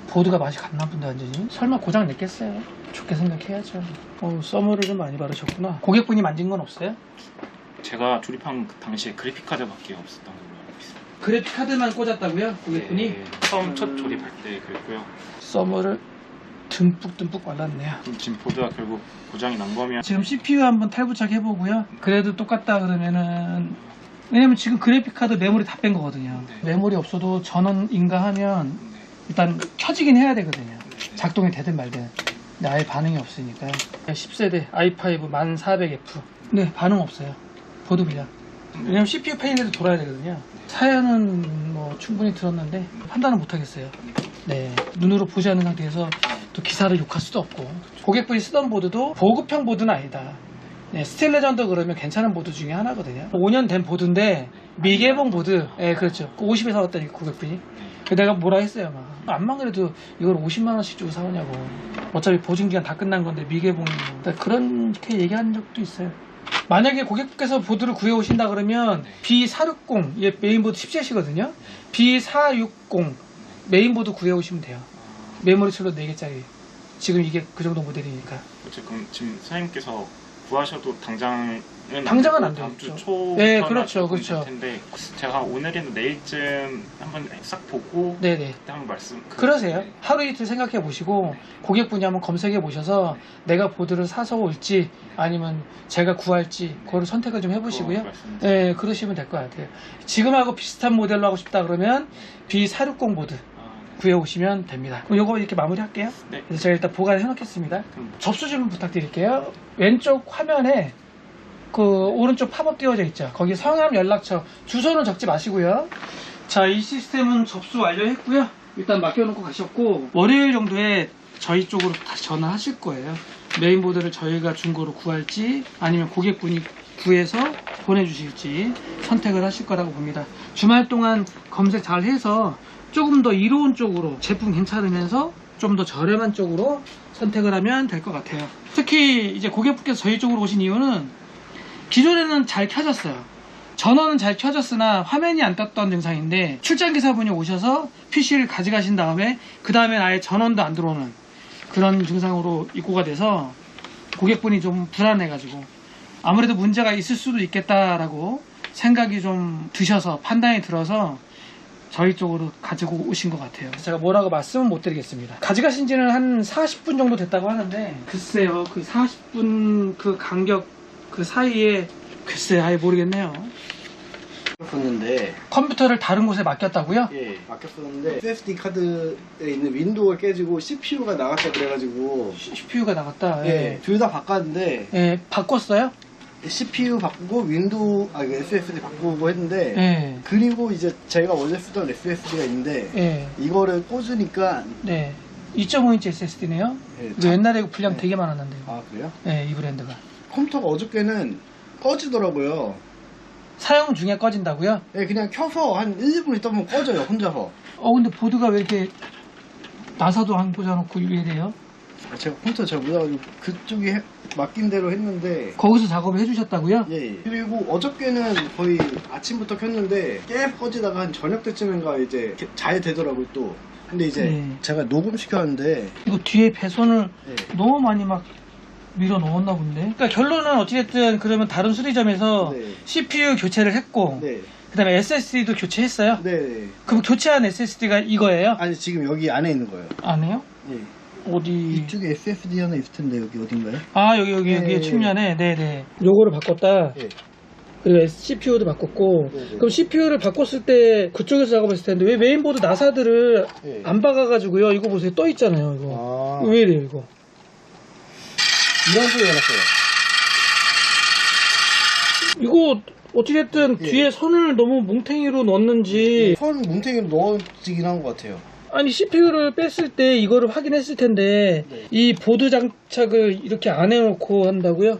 보드가 맛이 갔나 본데 완전히. 설마 고장 냈겠어요? 좋게 생각해야죠. 써머를 좀 많이 바르셨구나. 고객분이 만진 건 없어요? 제가 조립한 그 당시에 그래픽카드밖에 없었던 걸로 알고 있습니다. 그래픽카드만 꽂았다고요? 고객분이? 네, 처음 첫 조립할 때 그랬고요. 써머를 듬뿍듬뿍 발랐네요. 지금 보드가 결국 고장이 난 거면 지금 CPU 한번 탈부착 해보고요. 그래도 똑같다 그러면은, 왜냐면 지금 그래픽카드 메모리 다 뺀 거거든요. 네. 메모리 없어도 전원 인가하면 네. 일단 켜지긴 해야 되거든요. 작동이 되든 말든. 근데 아예 반응이 없으니까. 10세대 i5 1400F. 네, 반응 없어요. 보드 불량. 왜냐면 CPU 패널도 돌아야 되거든요. 사연은 뭐 충분히 들었는데 판단은 못 하겠어요. 네, 눈으로 보지 않는 상태에서 또 기사를 욕할 수도 없고. 고객분이 쓰던 보드도 보급형 보드는 아니다. 네, 스틸 레전드 그러면 괜찮은 보드 중에 하나거든요. 5년 된 보드인데 미개봉 보드. 네, 그렇죠. 50에 사왔다니 고객분이. 내가 뭐라 했어요. 막 암만 그래도 이걸 50만 원씩 주고 사오냐고. 어차피 보증기간 다 끝난 건데 미개봉이고. 그렇게 얘기한 적도 있어요. 만약에 고객께서 보드를 구해 오신다 그러면 B460, 얘 메인보드 10셋이거든요. B460 메인보드 구해 오시면 돼요. 메모리 슬롯 4개짜리. 지금 이게 그 정도 모델이니까. 그렇죠. 그럼 지금 사장님께서 구하셔도 당장은 안 다음 되죠. 주 초. 네, 그렇죠, 그렇죠. 텐데 제가 오늘이나 내일쯤 한번 싹 보고 네네. 그때 한번 말씀. 그러세요. 네. 하루 이틀 생각해 보시고 고객분이 한번 검색해 보셔서 내가 보드를 사서 올지 아니면 제가 구할지 그거를 선택을 좀 해보시고요. 말씀. 네, 그러시면 될 것 같아요. 지금하고 비슷한 모델로 하고 싶다 그러면 B460 보드 구해오시면 됩니다. 그럼 요거 이렇게 마무리할게요. 네. 그래서 제가 일단 보관해 놓겠습니다. 그럼 접수 좀 부탁드릴게요. 왼쪽 화면에 그 오른쪽 팝업 띄워져 있죠. 거기 성함, 연락처, 주소는 적지 마시고요. 자, 이 시스템은 접수 완료했고요. 일단 맡겨놓고 가셨고 월요일 정도에 저희 쪽으로 다시 전화하실 거예요. 메인보드를 저희가 중고로 구할지 아니면 고객분이 구해서 보내주실지 선택을 하실 거라고 봅니다. 주말 동안 검색 잘 해서 조금 더 이로운 쪽으로 제품 괜찮으면서 좀 더 저렴한 쪽으로 선택을 하면 될 것 같아요. 특히 이제 고객분께서 저희 쪽으로 오신 이유는 기존에는 잘 켜졌어요. 전원은 잘 켜졌으나 화면이 안 떴던 증상인데 출장기사분이 오셔서 PC를 가져가신 다음에 그 다음엔 아예 전원도 안 들어오는 그런 증상으로 입고가 돼서 고객분이 좀 불안해가지고 아무래도 문제가 있을 수도 있겠다라고 생각이 좀 드셔서 판단이 들어서 저희 쪽으로 가지고 오신 것 같아요. 제가 뭐라고 말씀은 못 드리겠습니다. 가져가신 지는 한 40분 정도 됐다고 하는데 글쎄요, 그 40분 그 간격 그 사이에 글쎄 아예 모르겠네요. 썼는데 컴퓨터를 다른 곳에 맡겼다고요? 예 맡겼었는데 SSD 카드에 있는 윈도우가 깨지고 CPU가 나갔다 그래가지고 CPU가 나갔다. 예. 둘 다 바꿨는데 예, 바꿨어요? CPU 바꾸고 윈도우 SSD 바꾸고 했는데 예. 그리고 이제 제가 원래 쓰던 SSD가 있는데 예. 이거를 꽂으니까 네. 2.5인치 SSD네요. 예, 이거 옛날에 이거 불량 네. 되게 많았는데. 아 그래요? 예, 이 브랜드가. 컴퓨터가 어저께는 꺼지더라고요. 사용 중에 꺼진다고요? 예, 그냥 켜서 한 1, 2분 있다 보면 꺼져요 혼자서. 근데 보드가 왜 이렇게 나사도 안 꽂아놓고 왜 이래요? 제가 컴퓨터 잘 몰라가지고 그쪽이 맡긴 대로 했는데 거기서 작업을 해주셨다고요? 예. 그리고 어저께는 거의 아침부터 켰는데 계속 꺼지다가 한 저녁 때쯤인가 이제 잘 되더라고요 또. 근데 이제 네. 제가 녹음시켰는데 이거 뒤에 배선을 예. 너무 많이 막 밀어 넣었나 본데. 그러니까 결론은 어찌됐든 그러면 다른 수리점에서 네. CPU 교체를 했고 네. 그 다음에 SSD도 교체했어요? 네. 그럼 교체한 SSD가 이거예요? 아니 지금 여기 안에 있는 거예요. 안 해요? 예. 어디? 이쪽에 SSD 하나 있을 텐데 여기 어딘가요? 아 여기 네. 측면에 네네 요거를 바꿨다. 예. 그리고 CPU도 바꿨고. 네, 네. 그럼 CPU를 바꿨을 때 그쪽에서 작업했을 텐데 왜 메인보드 나사들을 네. 안 박아가지고요. 이거 보세요, 떠 있잖아요. 이거 아 왜 이래요 이거? 이런 소리가 났어요. 이거 이거 어찌됐든 예. 뒤에 선을 너무 뭉탱이로 넣었는지 선 뭉탱이로 넣어지긴 한 것 같아요. 아니 CPU를 뺐을 때 이거를 확인했을 텐데 네. 이 보드 장착을 이렇게 안 해놓고 한다고요?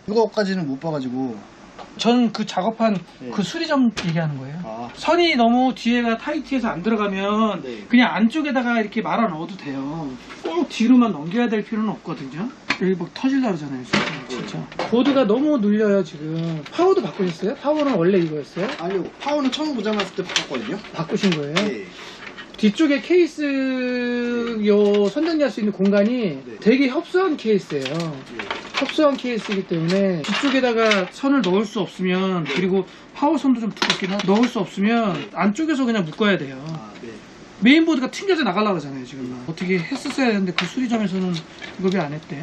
이거까지는 못 봐가지고. 전 그 작업한 네. 그 수리점 얘기하는 거예요. 아, 선이 너무 뒤에가 타이트해서 안 들어가면 네. 그냥 안쪽에다가 이렇게 말아 넣어도 돼요. 꼭 뒤로만 넘겨야 될 필요는 없거든요. 여기 막 터질라 그러잖아요. 진짜. 보드가 너무 눌려요 지금. 파워도 바꾸셨어요? 파워는 원래 이거였어요? 아니요. 파워는 처음 고장났을 때 바꿨거든요. 바꾸신 거예요? 네. 뒤쪽에 케이스 요 선정리할 수 있는 공간이 되게 협소한 케이스예요. 협소한 케이스이기 때문에 뒤쪽에다가 선을 넣을 수 없으면 그리고 파워선도 좀 두껍긴 하고 넣을 수 없으면 안쪽에서 그냥 묶어야 돼요. 아, 네. 메인보드가 튕겨져 나가려고 하잖아요 지금. 어떻게 했었어야 되는데 그 수리점에서는 이거 왜 안 했대?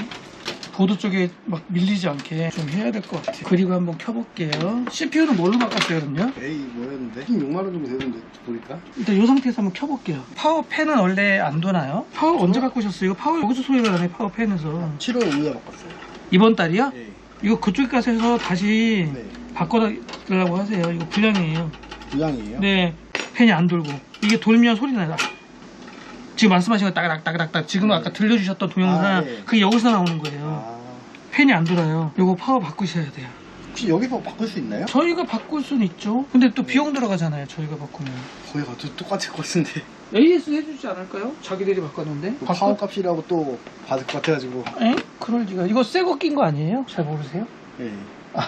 보드 쪽에 막 밀리지 않게 좀 해야 될 것 같아요. 그리고 한번 켜볼게요. CPU는 뭘로 바꿨어요 그럼요? 에이, 뭐였는데? 16만원 정도 되는데, 보니까. 일단 이 상태에서 한번 켜볼게요. 파워팬은 원래 안 도나요? 파워 언제 바꾸셨어요? 이거 파워 여기서 소리가 나네. 파워팬에서 7월 5일에 바꿨어요. 이번 달이요? 네. 이거 그쪽 가서 해서 다시 네. 바꿔달라고 하세요. 이거 불량이에요. 부양이에요? 네, 팬이 안 돌고 이게 돌면 소리 나요. 지금 말씀하신 거 따닥따닥따닥 지금 아까 들려주셨던 동영상 아, 네. 그게 여기서 나오는 거예요. 아, 팬이 안 돌아요. 이거 파워 바꾸셔야 돼요. 혹시 여기서 바꿀 수 있나요? 저희가 바꿀 수는 있죠. 근데 또 비용 들어가잖아요. 저희가 바꾸면. 거의 똑같을 것 같은데. AS 해주지 않을까요? 자기들이 바꿨는데. 파워 값이라고 또 받을 것 같아가지고. 에? 그럴 리가. 이거 새 거 낀 거 아니에요? 잘 모르세요? 네.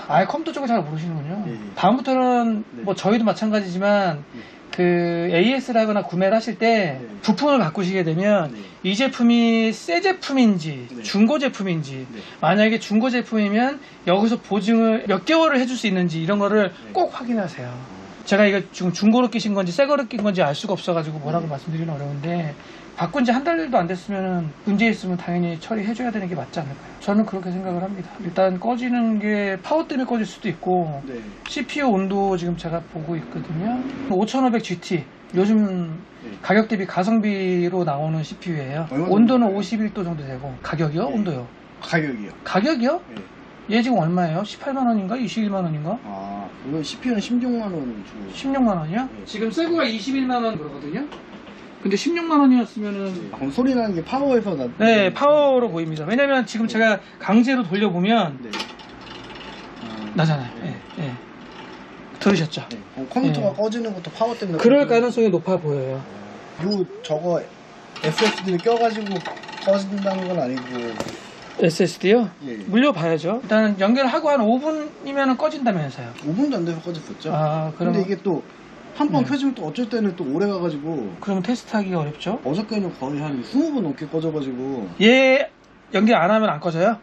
아예 컴퓨터 쪽을 잘 모르시는군요. 네. 다음부터는 네. 뭐 저희도 마찬가지지만 그 AS라거나 구매를 하실 때 네. 부품을 바꾸시게 되면 네. 이 제품이 새 제품인지 네. 중고 제품인지 네. 만약에 중고 제품이면 여기서 보증을 몇 개월을 해줄 수 있는지 이런 거를 네. 꼭 확인하세요. 제가 이거 지금 중고로 끼신 건지 새 거로 낀 건지 알 수가 없어가지고 뭐라고 말씀드리기는 어려운데 바꾼 지 한 달도 안 됐으면 문제 있으면 당연히 처리해줘야 되는 게 맞지 않을까요? 저는 그렇게 생각을 합니다. 일단 꺼지는 게 파워 때문에 꺼질 수도 있고 네. CPU 온도 지금 제가 보고 있거든요. 5500 GT 요즘 네. 가격 대비 가성비로 나오는 CPU예요. 얼마 정도 온도는 돼요? 51도 정도 되고 가격이요? 네. 온도요? 가격이요. 가격이요? 네. 얘 지금 얼마예요? 18만 원인가? 21만 원인가? 아, 이거 CPU는 16만원 주고. 16만 원이요? 네. 지금 새거가 21만 원 그러거든요. 근데 16만 원이었으면은 그럼 소리 나는 게 파워에서 나. 네, 파워로 보입니다. 왜냐면 지금 제가 강제로 돌려보면 네. 나잖아요. 네. 예, 예. 들으셨죠? 네. 그럼 컴퓨터가 네. 꺼지는 것도 파워 때문에. 그럴 꺼지는 가능성이 높아 보여요. 요 저거 SSD를 껴가지고 꺼진다는 건 아니고. SSD요? 예. 물려봐야죠. 일단 연결하고 한 5분이면 꺼진다면서요. 5분도 안 돼서 꺼졌었죠. 아, 그럼 근데 이게 또 한 번 네. 켜지면 또 어쩔 때는 또 오래 가가지고 그러면 테스트하기가 어렵죠? 어저께는 거의 한 20번 넘게 꺼져가지고. 얘 연결 안 하면 안 꺼져요?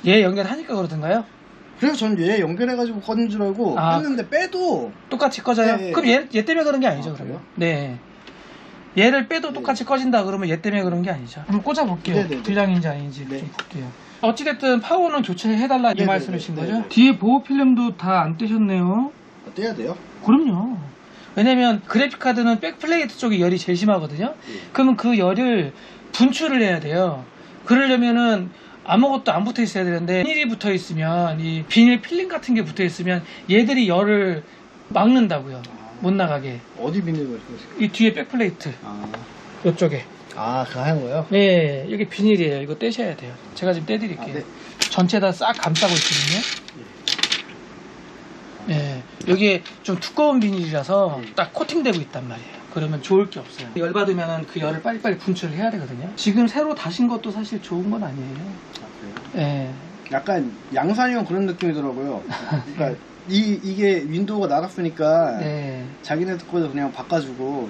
얘 연결하니까 그러던가요? 그래서 전 얘 연결해가지고 꺼진 줄 알고 아. 뺐는데 빼도. 똑같이 꺼져요? 네, 그럼 얘 때문에 그런 게 아니죠, 아, 그러면? 그래요? 네. 얘를 빼도 네. 똑같이 꺼진다 그러면 얘 때문에 그런 게 아니죠. 한번 꽂아볼게요. 네네네. 불량인지 아닌지 네. 좀 볼게요. 어찌됐든 파워는 교체해달라 이 네네네. 말씀이신 거죠? 네네. 뒤에 보호 필름도 다 안 떼셨네요. 떼야 돼요? 그럼요. 왜냐면 그래픽카드는 백플레이트 쪽이 열이 제일 심하거든요. 그러면 그 열을 분출을 해야 돼요. 그러려면은 아무것도 안 붙어 있어야 되는데 비닐이 붙어 있으면 이 비닐 필름 같은 게 붙어 있으면 얘들이 열을 막는다고요. 못 나가게. 어디 비닐을 쓰세요? 이 뒤에 백플레이트 아, 이쪽에. 그거 하는 거예요? 네, 여기 비닐이에요. 이거 떼셔야 돼요. 제가 지금 떼드릴게요. 아, 네. 전체 다 싹 감싸고 있거든요. 네, 여기에 좀 두꺼운 비닐이라서 딱 코팅되고 있단 말이에요. 그러면 좋을 게 없어요. 열 받으면 그 열을 빨리빨리 분출을 해야 되거든요. 지금 새로 다신 것도 사실 좋은 건 아니에요. 그래요? 네. 약간 양산형 그런 느낌이더라고요. 그러니까 이게 윈도우가 나갔으니까 네. 자기네들 거에서 그냥 바꿔주고.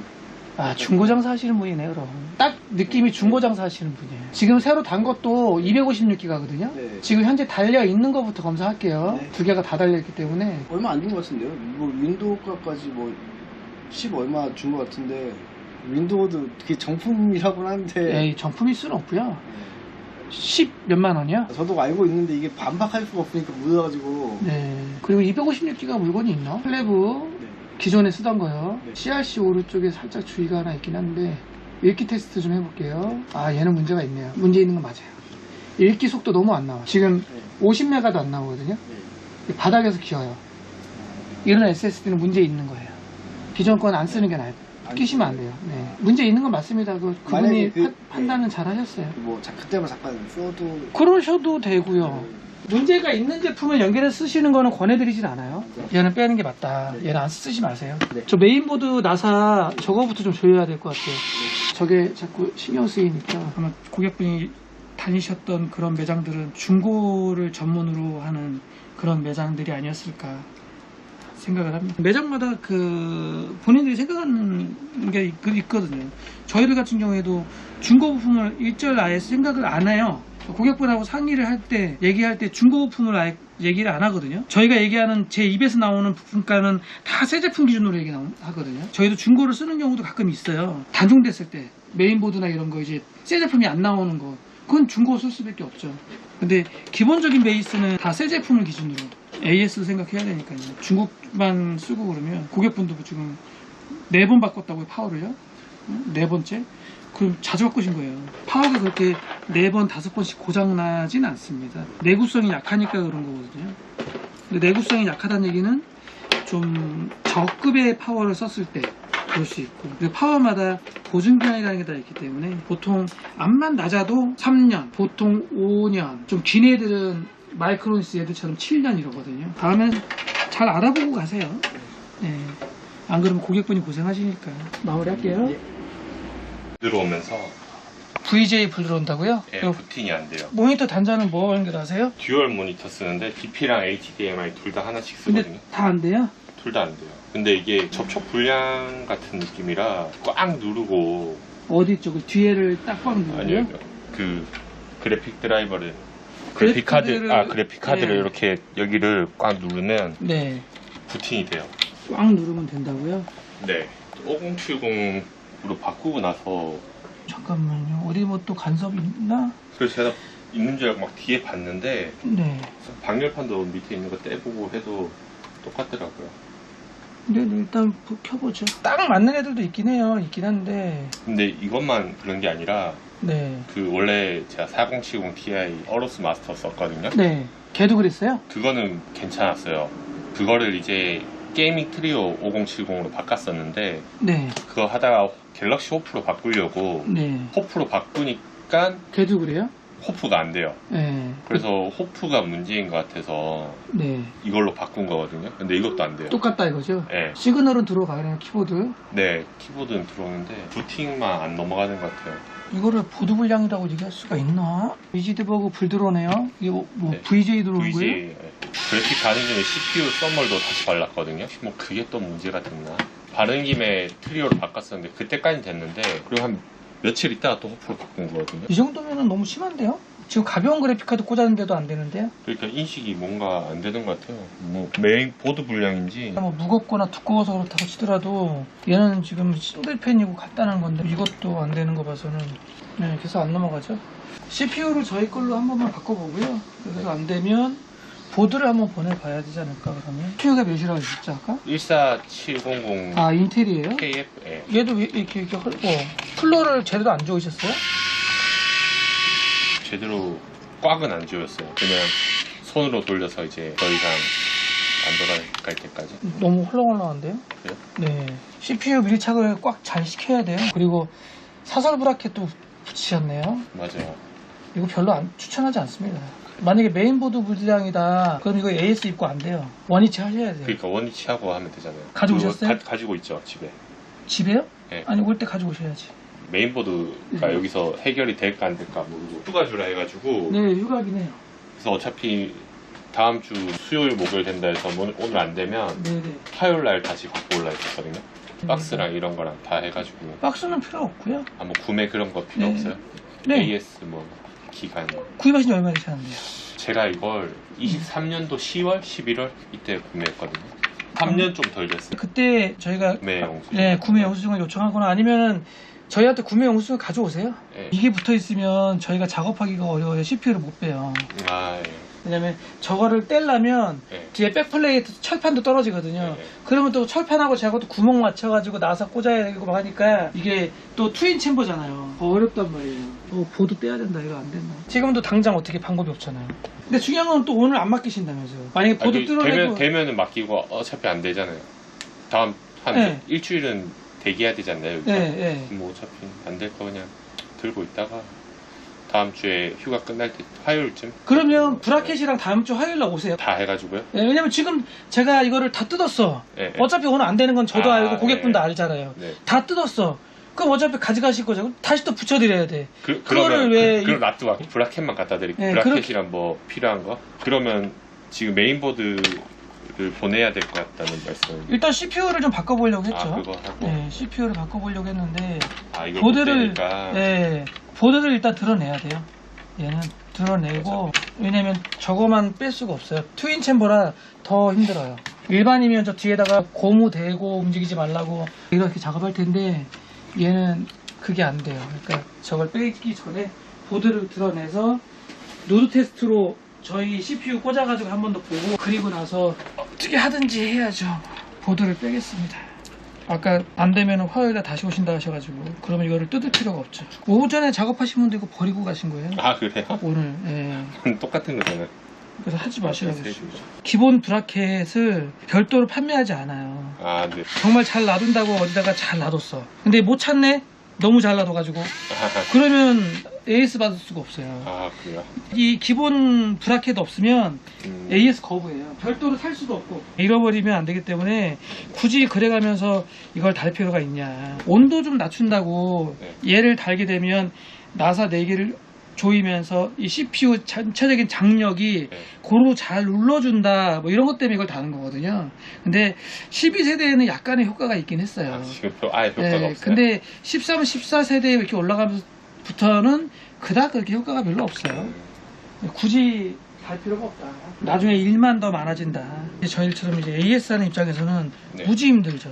아, 중고장사 하시는 분이네, 그럼. 딱 느낌이 중고장사 하시는 분이에요. 지금 새로 단 것도 256기가거든요. 네. 지금 현재 달려 있는 것부터 검사할게요. 네. 두 개가 다 달려있기 때문에. 얼마 안 준 것 같은데요? 뭐 윈도우가까지 뭐 10 얼마 준 것 같은데 윈도우도 그게 정품이라고는 하는데. 에이, 정품일 수는 없고요. 10 몇만 원이요? 저도 알고 있는데 이게 반박할 수가 없으니까 묻어가지고. 네. 그리고 256기가 물건이 있나? 플래브 네. 기존에 쓰던 거요. 네. CRC 오른쪽에 살짝 주의가 하나 있긴 한데 읽기 테스트 좀 해볼게요. 아, 얘는 문제가 있네요. 문제 있는 건 맞아요. 읽기 속도 너무 안 나와. 지금 네. 50메가도 안 나오거든요. 네. 바닥에서 키워요. 이런 SSD는 문제 있는 거예요. 기존 건 안 쓰는 게 나아요. 끼시면 안 돼요. 네. 문제 있는 건 맞습니다. 그분이 만약에 판단은 잘 하셨어요. 뭐 그때만 잠깐 써도 그러셔도 되고요. 문제가 있는 제품을 연결해서 쓰시는 거는 권해드리진 않아요. 얘는 빼는 게 맞다. 얘는 안 쓰지 마세요. 네. 저 메인보드 나사 저거부터 좀 조여야 될 것 같아요. 저게 자꾸 신경 쓰이니까 아마 고객분이 다니셨던 그런 매장들은 중고를 전문으로 하는 그런 매장들이 아니었을까 생각을 합니다. 매장마다 그 본인들이 생각하는 게 있거든요. 저희들 같은 경우에도 중고 부품을 일절 아예 생각을 안 해요. 고객분하고 상의를 할 때, 얘기할 때 중고 부품을 아예 얘기를 안 하거든요. 저희가 얘기하는 제 입에서 나오는 부품가는 다 새 제품 기준으로 하거든요. 저희도 중고를 쓰는 경우도 가끔 있어요. 단종됐을 때 메인보드나 이런 거 이제 새 제품이 안 나오는 거, 그건 중고 쓸 수밖에 없죠. 근데 기본적인 베이스는 다 새 제품을 기준으로 AS 생각해야 되니까요. 중국만 쓰고 그러면 고객분도 지금 4번 바꿨다고요, 파워를요? 4번째? 그럼 자주 바꾸신 거예요. 파워가 그렇게 4번, 5번씩 고장나진 않습니다. 내구성이 약하니까 그런 거거든요. 근데 내구성이 약하다는 얘기는 좀 저급의 파워를 썼을 때 그럴 수 있고, 그리고 파워마다 보증기간이라는 게 다 있기 때문에 보통 암만 낮아도 3년, 보통 5년, 좀 긴 애들은 마이크로니스 애들처럼 7년 이러거든요. 다음엔 잘 알아보고 가세요. 네. 안 그러면 고객분이 고생하시니까. 마무리할게요. 들어오면서 VJ 불 들어온다고요? 예, 부팅이 안 돼요. 모니터 단자는 뭐 연결하세요? 듀얼 모니터 쓰는데 DP랑 HDMI 둘 다 하나씩 근데 쓰거든요. 다 안 돼요? 둘 다 안 돼요. 근데 이게 접촉 불량 같은 느낌이라 꽉 누르고 어디 쪽을 뒤에를 딱꽉 누르고요? 아니요 그 그래픽 드라이버를 그래픽 그래픽 카드를 네. 이렇게 여기를 꽉 누르면 네. 부팅이 돼요. 꽉 누르면 된다고요? 네. 5070으로 바꾸고 나서 잠깐만요. 어디 뭐 또 간섭이 있나? 그래서 제가 있는 줄 알고 막 뒤에 봤는데 네. 방열판도 밑에 있는 거 떼보고 해도 똑같더라고요. 네, 일단 켜보죠. 딱 맞는 애들도 있긴 해요. 있긴 한데. 근데 이것만 그런 게 아니라 네. 그 원래 제가 4070 Ti 어로스 마스터 썼거든요. 네. 걔도 그랬어요? 그거는 괜찮았어요. 그거를 이제 게이밍 트리오 5070으로 바꿨었는데 네. 그거 하다가 갤럭시 호프로 바꾸려고 네. 호프로 바꾸니까 걔도 그래요? 호프가 안 돼요. 네. 그래서 호프가 문제인 것 같아서 네. 이걸로 바꾼 거거든요. 근데 이것도 안 돼요. 똑같다 이거죠? 네. 시그널은 들어가요, 키보드. 네, 키보드는 들어오는데 부팅만 안 넘어가는 것 같아요. 이거를 보드 불량이라고 얘기할 수가 있나? VGD버그 불 들어오네요. 이게 뭐 네. VJ 들어오는 VG 거예요? 그래픽 가는 중에 CPU 썸멀도 다시 발랐거든요. 뭐 그게 또 문제가 됐나? 바른 김에 트리오로 바꿨었는데 그때까지 됐는데 그리고 한 며칠 있다가 또 호프로 바꾼 거거든요. 이 정도면은 너무 심한데요? 지금 가벼운 그래픽카드 꽂았는데도 안 되는데요? 그러니까 인식이 뭔가 안 되는 것 같아요. 뭐 메인 보드 불량인지 뭐 무겁거나 두꺼워서 그렇다고 치더라도 얘는 지금 싱글팬이고 간단한 건데 이것도 안 되는 거 봐서는 네, 계속 안 넘어가죠. CPU를 저희 걸로 한 번만 바꿔보고요. 그래서 안 되면 보드를 한번 보내봐야 되지 않을까 그러면. CPU가 몇이라고 했었죠 아까? 14700 아 인텔이에요? KF 예. 얘도 이렇게 헐고 쿨러를 제대로 안 조이셨어요? 제대로 꽉은 안 지웠어요. 그냥 손으로 돌려서 이제 더 이상 안 돌아갈 때까지. 너무 헐렁헐렁한데요? 그래요? 네. CPU 밀착을 꽉 잘 시켜야 돼요. 그리고 사설 브라켓도 붙이셨네요. 맞아요. 이거 별로 추천하지 않습니다. 만약에 메인보드 불량이다 그럼 이거 AS 입고 안 돼요. 원위치 하셔야 돼요. 그러니까 원위치하고 하면 되잖아요. 가져오셨어요? 그거 가지고 있죠 집에. 집에요? 네. 아니 올 때 가져오셔야지. 메인보드가 여기서 해결이 될까 안 될까 모르고 휴가 주라 해가지고 네 휴가긴 해요. 그래서 어차피 다음 주 수요일 목요일 된다 해서 오늘 안 되면 네네. 화요일 날 다시 갖고 올라 했었거든요. 박스랑 이런 거랑 다 해가지고 박스는 필요 없고요. 아 뭐 구매 그런 거 필요 네. 없어요? 네. AS 뭐 기간 구입하신 지 얼마 되셨는데요? 제가 이걸 23년도 10월 11월 이때 구매했거든요. 3년 좀 덜 됐어요. 그때 저희가 구매 영수. 네, 구매 영수증을 요청하거나 아니면은 저희한테 구매 용수 가져오세요. 예. 이게 붙어 있으면 저희가 작업하기가 어려워요. CPU를 못 빼요. 아, 예. 왜냐면 저거를 떼려면 예. 뒤에 백플레이트 철판도 떨어지거든요. 예. 그러면 또 철판하고 제가 또 구멍 맞춰가지고 나사 꽂아야 되고 막 하니까 이게 또 트윈 챔버잖아요. 어렵단 말이에요. 보드 떼야 된다 이거 안 된다. 지금도 당장 어떻게 방법이 없잖아요. 근데 중요한 건 또 오늘 안 맡기신다면서요. 만약에 보드 뚫어내고 되면은 맡기고 어차피 안 되잖아요. 다음 한 네. 일주일은 대기해야 되지 않나요? 여기서? 네. 뭐 어차피 안 될 거 그냥 들고 있다가 다음 주에 휴가 끝날 때 화요일쯤 그러면 브라켓이랑 다음 주 화요일 날 오세요. 다 해가지고요. 네, 왜냐면 지금 제가 이거를 다 뜯었어. 예, 예. 어차피 오늘 안 되는 건 저도 아, 알고 고객분도 예. 알잖아요. 네. 다 뜯었어. 그럼 어차피 가져가실 거죠. 다시 또 붙여드려야 돼. 그러면 그거를 왜 그럼 놔두고 브라켓만 갖다 드릴게요. 네, 브라켓이랑 뭐 필요한 거? 그러면 지금 메인보드를 보내야 될 것 같다는 말씀. 일단 CPU를 좀 바꿔보려고 했죠. 아, 그거 하고. 네, CPU를 바꿔보려고 했는데 아, 이걸 보드를 못 되니까. 네, 보드를 일단 드러내야 돼요. 얘는 드러내고 왜냐면 저거만 뺄 수가 없어요. 트윈 챔버라 더 힘들어요. 일반이면 저 뒤에다가 고무 대고 움직이지 말라고 이렇게 작업할 텐데 얘는 그게 안 돼요. 그러니까 저걸 빼기 전에 보드를 드러내서 노드 테스트로 저희 CPU 꽂아가지고 한 번 더 보고 그리고 나서 어떻게 하든지 해야죠. 보드를 빼겠습니다. 아까 안 되면 화요일에 다시 오신다 하셔가지고 그러면 이거를 뜯을 필요가 없죠. 오전에 작업하신 분도 이거 버리고 가신 거예요. 아, 그래요? 오늘. 예. 똑같은 거잖아요. 그래서 하지 마시라고 네, 했어요. 기본 브라켓을 별도로 판매하지 않아요. 아, 네. 정말 잘 놔둔다고 어디다가 잘 놔뒀어. 근데 못 찾네? 너무 잘 놔둬가지고. 그러면 AS 받을 수가 없어요. 아, 그래요? 이 기본 브라켓 없으면 음. AS 거부해요. 별도로 살 수도 없고 잃어버리면 안 되기 때문에 굳이 그래가면서 이걸 달 필요가 있냐. 온도 좀 낮춘다고 네. 얘를 달게 되면 나사 4개를 조이면서 이 CPU 전체적인 장력이 네. 고루 잘 눌러준다 뭐 이런 것 때문에 이걸 다는 거거든요. 근데 12세대에는 약간의 효과가 있긴 했어요. 아, 지금 아예 효과가 없어요. 근데 13, 14세대 이렇게 올라가면서부터는 그닥 그렇게 효과가 별로 없어요. 굳이 갈 필요가 없다. 나중에 일만 더 많아진다. 저희처럼 이제 AS 하는 입장에서는 네. 무지 힘들죠.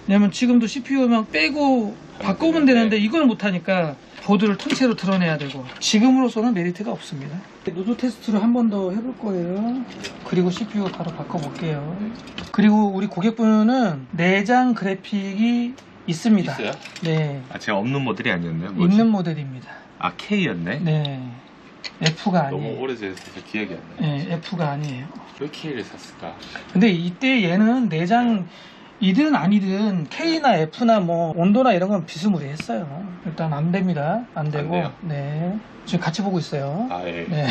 왜냐면 지금도 CPU만 빼고 바꾸면 되는데 이걸 못하니까 보드를 통째로 드러내야 되고 지금으로서는 메리트가 없습니다. 노드 테스트를 한 번 더 해볼 거예요. 그리고 CPU 바로 바꿔볼게요. 그리고 우리 고객분은 내장 그래픽이 있습니다. 있어요? 네, 아, 제가 없는 모델이 아니었나요? 있는 모델입니다. 아, K였네? 네, F가 너무 아니에요. 오래돼서 기억이 안 나요. 네, F가 아니에요. 왜 K를 샀을까? 근데 이때 얘는 내장 이든 아니든 K나 F나 뭐 온도나 이런 건 비스무리했어요. 일단 안 됩니다. 안 되고. 돼요? 네. 지금 같이 보고 있어요. 아, 예. 네.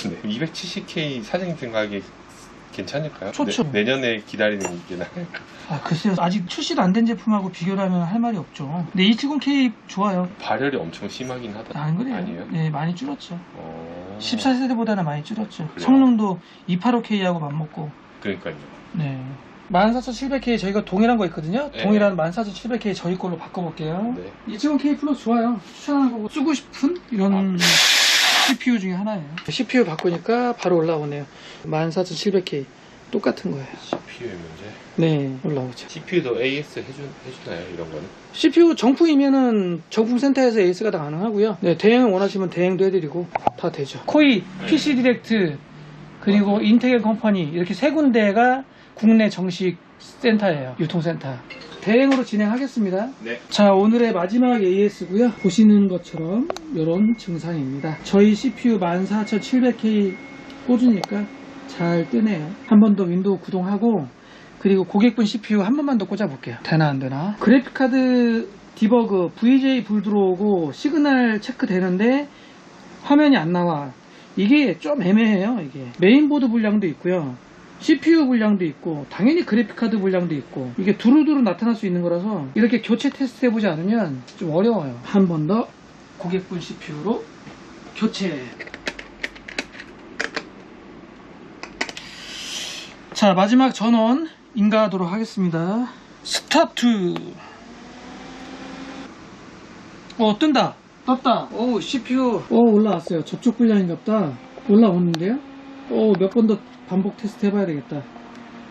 네. 270K 사장님 생각에 괜찮을까요? 좋죠. 내년에 기다리는 게 나을까? 아, 글쎄요. 아직 출시도 안 된 제품하고 비교를 하면 할 말이 없죠. 근데 270K 좋아요. 발열이 엄청 심하긴 하다. 안 그래요? 아니에요? 네, 많이 줄었죠. 14세대보다는 많이 줄었죠. 그래요? 성능도 285K하고 맞먹고. 그러니까요. 네. 14700K 저희가 동일한 거 있거든요. 네. 동일한 14700K 저희 걸로 바꿔볼게요. 네. 270K 플러스 좋아요. 추천하는 거고 쓰고 싶은 이런 CPU 중에 하나예요. CPU 바꾸니까 바로 올라오네요. 14700K 똑같은 거예요. CPU의 문제. 네, 올라오죠. CPU도 AS 해주나요? 이런 거는? CPU 정품이면은 정품 센터에서 AS가 다 가능하고요. 네, 대행을 원하시면 대행도 해드리고 다 되죠. 코이, PC 디렉트 그리고 인테겔 컴퍼니 이렇게 세 군데가 국내 정식 센터예요. 유통센터. 대행으로 진행하겠습니다. 네. 자, 오늘의 마지막 AS고요. 보시는 것처럼 이런 증상입니다. 저희 CPU 14700K 꽂으니까 잘 뜨네요. 한 번 더 윈도우 구동하고 그리고 고객분 CPU 한 번만 더 꽂아볼게요. 되나 안 되나? 그래픽카드 디버그 VJ 불 들어오고 시그널 체크 되는데 화면이 안 나와. 이게 좀 애매해요. 이게 메인보드 분량도 있고요. CPU 분량도 있고 당연히 그래픽카드 분량도 있고 이게 두루두루 나타날 수 있는 거라서 이렇게 교체 테스트 해보지 않으면 좀 어려워요. 한 번 더 고객분 CPU로 교체. 자, 마지막 전원 인가하도록 하겠습니다. 스타트. 뜬다. 떴다. 오, CPU 올라왔어요. 접촉 불량인갑다. 올라오는데요. 몇 번 더 반복 테스트 해봐야 되겠다.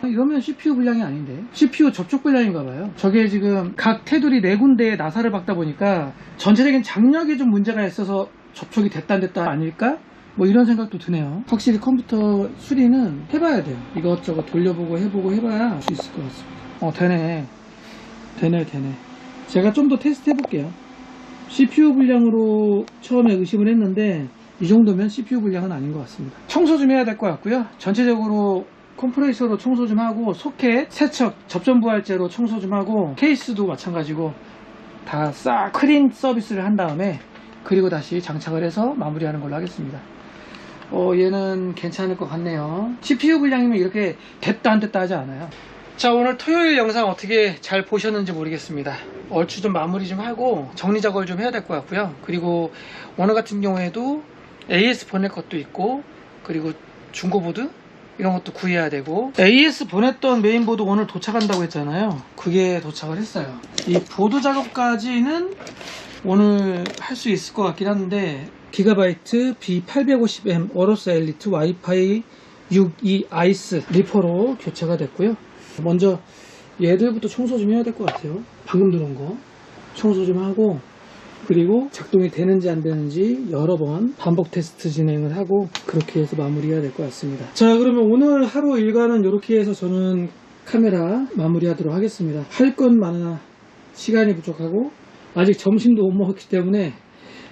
이러면 CPU 불량이 아닌데 CPU 접촉 불량인가 봐요. 저게 지금 각 테두리 4군데에 나사를 박다 보니까 전체적인 장력에 좀 문제가 있어서 접촉이 됐다 안 됐다 아닐까? 뭐 이런 생각도 드네요. 확실히 컴퓨터 수리는 해봐야 돼요. 이것저것 돌려보고 해보고 해봐야 알 수 있을 것 같습니다. 되네. 제가 좀 더 테스트 해볼게요. CPU 불량으로 처음에 의심을 했는데 이 정도면 CPU 불량은 아닌 것 같습니다. 청소 좀 해야 될 것 같고요. 전체적으로 컴프레서로 청소 좀 하고 소켓, 세척, 접전부활제로 청소 좀 하고 케이스도 마찬가지고 다 싹 클린 서비스를 한 다음에 그리고 다시 장착을 해서 마무리하는 걸로 하겠습니다. 얘는 괜찮을 것 같네요. CPU 불량이면 이렇게 됐다 안 됐다 하지 않아요. 자, 오늘 토요일 영상 어떻게 잘 보셨는지 모르겠습니다. 얼추 좀 마무리 좀 하고 정리 작업을 좀 해야 될 것 같고요. 그리고 오늘 같은 경우에도 AS 보낼 것도 있고 그리고 중고보드 이런 것도 구해야 되고 AS 보냈던 메인보드 오늘 도착한다고 했잖아요. 그게 도착을 했어요. 이 보드 작업까지는 오늘 할 수 있을 것 같긴 한데 기가바이트 B850M 어로스 엘리트 와이파이 62 아이스 리퍼로 교체가 됐고요. 먼저 얘들부터 청소 좀 해야 될 것 같아요. 방금 들어온 거 청소 좀 하고 그리고 작동이 되는지 안 되는지 여러 번 반복 테스트 진행을 하고 그렇게 해서 마무리해야 될 것 같습니다. 자, 그러면 오늘 하루 일과는 이렇게 해서 저는 카메라 마무리하도록 하겠습니다. 할 건 많으나 시간이 부족하고 아직 점심도 못 먹었기 때문에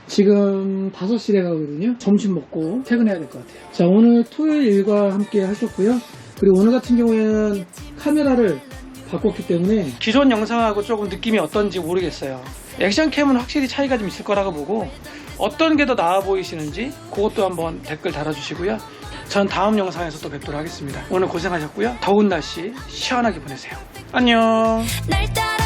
지금 5시에 가거든요. 점심 먹고 퇴근해야 될 것 같아요. 자, 오늘 토요일 일과 함께 하셨고요. 그리고 오늘 같은 경우에는 카메라를 바꿨기 때문에 기존 영상하고 조금 느낌이 어떤지 모르겠어요. 액션캠은 확실히 차이가 좀 있을 거라고 보고 어떤 게 더 나아 보이시는지 그것도 한번 댓글 달아주시고요. 전 다음 영상에서 또 뵙도록 하겠습니다. 오늘 고생하셨고요. 더운 날씨 시원하게 보내세요. 안녕. 날 따라